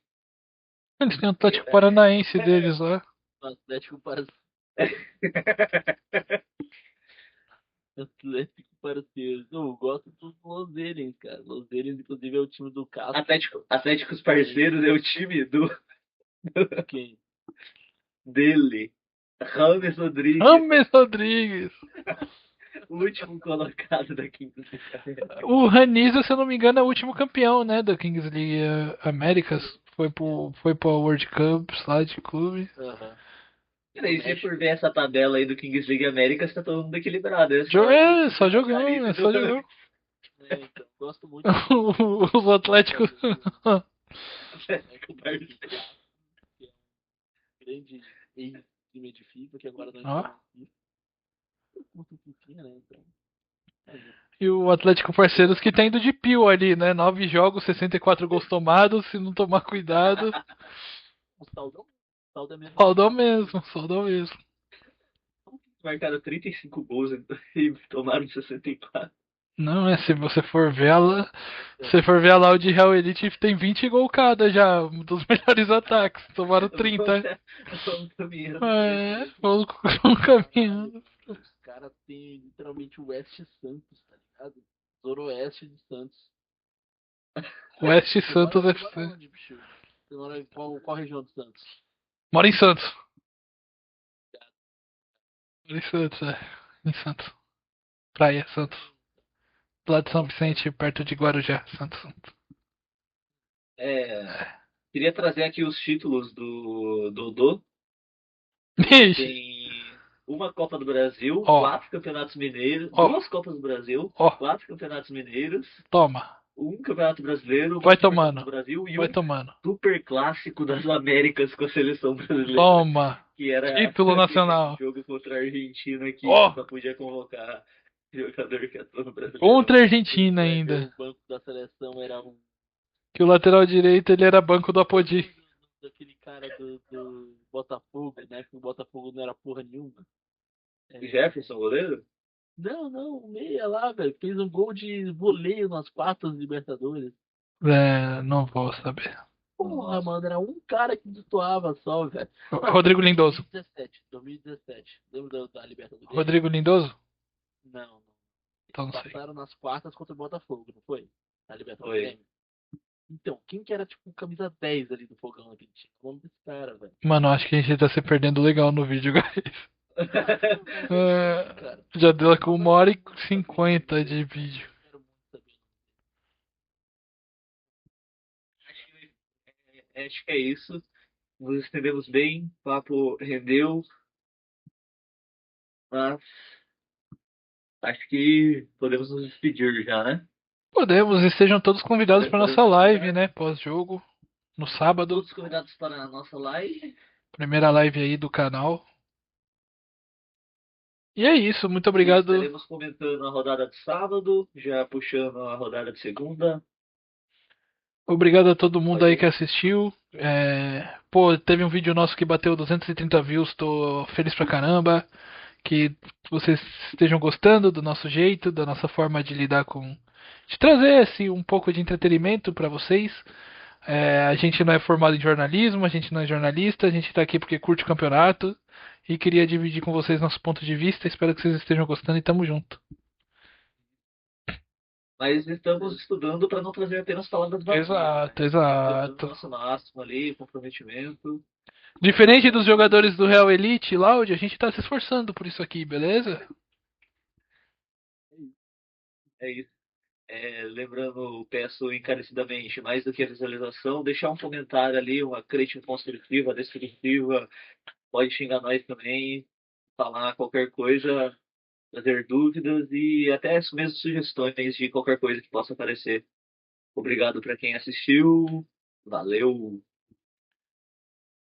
Eles têm o Atlético Paranaense deles lá. Atlético Paranaense. Eu gosto dos Los Angeles, cara. Los Angeles, inclusive, é o time do Castro. Atléticos Parceiros é o time do... Quem? Dele. James Rodrigues. James Rodrigues. O último colocado da Kings League. O Raniza, se eu não me engano, é o último campeão, né, da Kings League Américas. Foi pro World Cups lá de clube. Aham. E daí, se for ver essa tabela aí do Kings League Américas, tá todo mundo equilibrado. Só jogando, é só jogando. Então, gosto muito. Os Atléticos. Atlético Parceiro. Que é um grande ex-time de FIFA, que agora não Ó. é FIFA. Eu curto FIFA, né? Então. E o Atlético Parceiros que tá indo de pio ali, né? 9 jogos, 64 gols tomados, se não tomar cuidado. O saldo é mesmo. Saudão mesmo. Marcaram 35 gols e tomaram 64. Não, se você for ver lá o de Real Elite tem 20 gol cada já, um dos melhores ataques. Tomaram 30. Vamos caminhando. Vamos caminhando. Os caras têm literalmente o West Santos, tá ligado? Zoroeste de Santos. West Santos Você FC. mora onde, bicho? Você mora em qual região de Santos? Mora em Santos. Mora em Santos, em Santos. Praia, Santos. Do lado de São Vicente, perto de Guarujá, Santos. Queria trazer aqui os títulos do Dodô. Ixi, Tem uma Copa do Brasil, Ó. 4 Campeonatos Mineiros, Ó. 2 Copas do Brasil, Ó. 4 Campeonatos Mineiros, toma. um Campeonato Brasileiro, Vai uma Supercopa tomando. do Brasil e Vai um tomando. Super Clássico das Américas com a seleção brasileira. Toma. Que era Título nacional. jogo contra a Argentina que Ó. só podia convocar jogador que atua no Brasil. Contra a Argentina ainda. O banco da seleção era um. Que o lateral direito ele era banco do Apodi. Daquele cara do Botafogo, né? Que o Botafogo não era porra nenhuma. Jefferson, goleiro? Não, o meia lá, velho. Fez um gol de voleio nas quartas de Libertadores. Não vou saber. Porra, mano, era um cara que destoava só, velho. Rodrigo Lindoso. 2017. Lembra da Libertadores? Rodrigo Lindoso? Não. Então não sei. Passaram nas quartas contra o Botafogo, não foi? Na Libertadores. Foi. Então, quem que era tipo camisa 10 ali do fogão naquele time? O nome desse cara, velho. Mano, acho que a gente tá se perdendo legal no vídeo, guys. Cara, Já deu com 1h50 de vídeo. quero muito saber. Acho que é isso. Nos entendemos bem, o papo rendeu. Mas acho que podemos nos despedir já, né? Podemos, e sejam todos convidados para nossa live, né? Pós-jogo, no sábado. Todos convidados para a nossa live. Primeira live aí do canal. E é isso, muito obrigado. Estaremos comentando a rodada de sábado, já puxando a rodada de segunda. Obrigado a todo mundo aí que assistiu. Teve um vídeo nosso que bateu 230 views, tô feliz pra caramba. Que vocês estejam gostando do nosso jeito, da nossa forma de lidar com. De trazer um pouco de entretenimento pra vocês. A gente não é formado em jornalismo, a gente não é jornalista, a gente tá aqui porque curte o campeonato. E queria dividir com vocês nosso ponto de vista. Espero que vocês estejam gostando e tamo junto. Mas estamos estudando para não trazer apenas palavras vazias. Exato. O nosso máximo ali, comprometimento. Diferente dos jogadores do Real Elite, Loud, a gente tá se esforçando por isso aqui, beleza? É isso. Lembrando, peço encarecidamente, mais do que a visualização, deixar um comentário ali, uma crítica construtiva, destrutiva, Pode xingar nós também, falar qualquer coisa, trazer dúvidas e até mesmo sugestões de qualquer coisa que possa aparecer. Obrigado para quem assistiu. Valeu!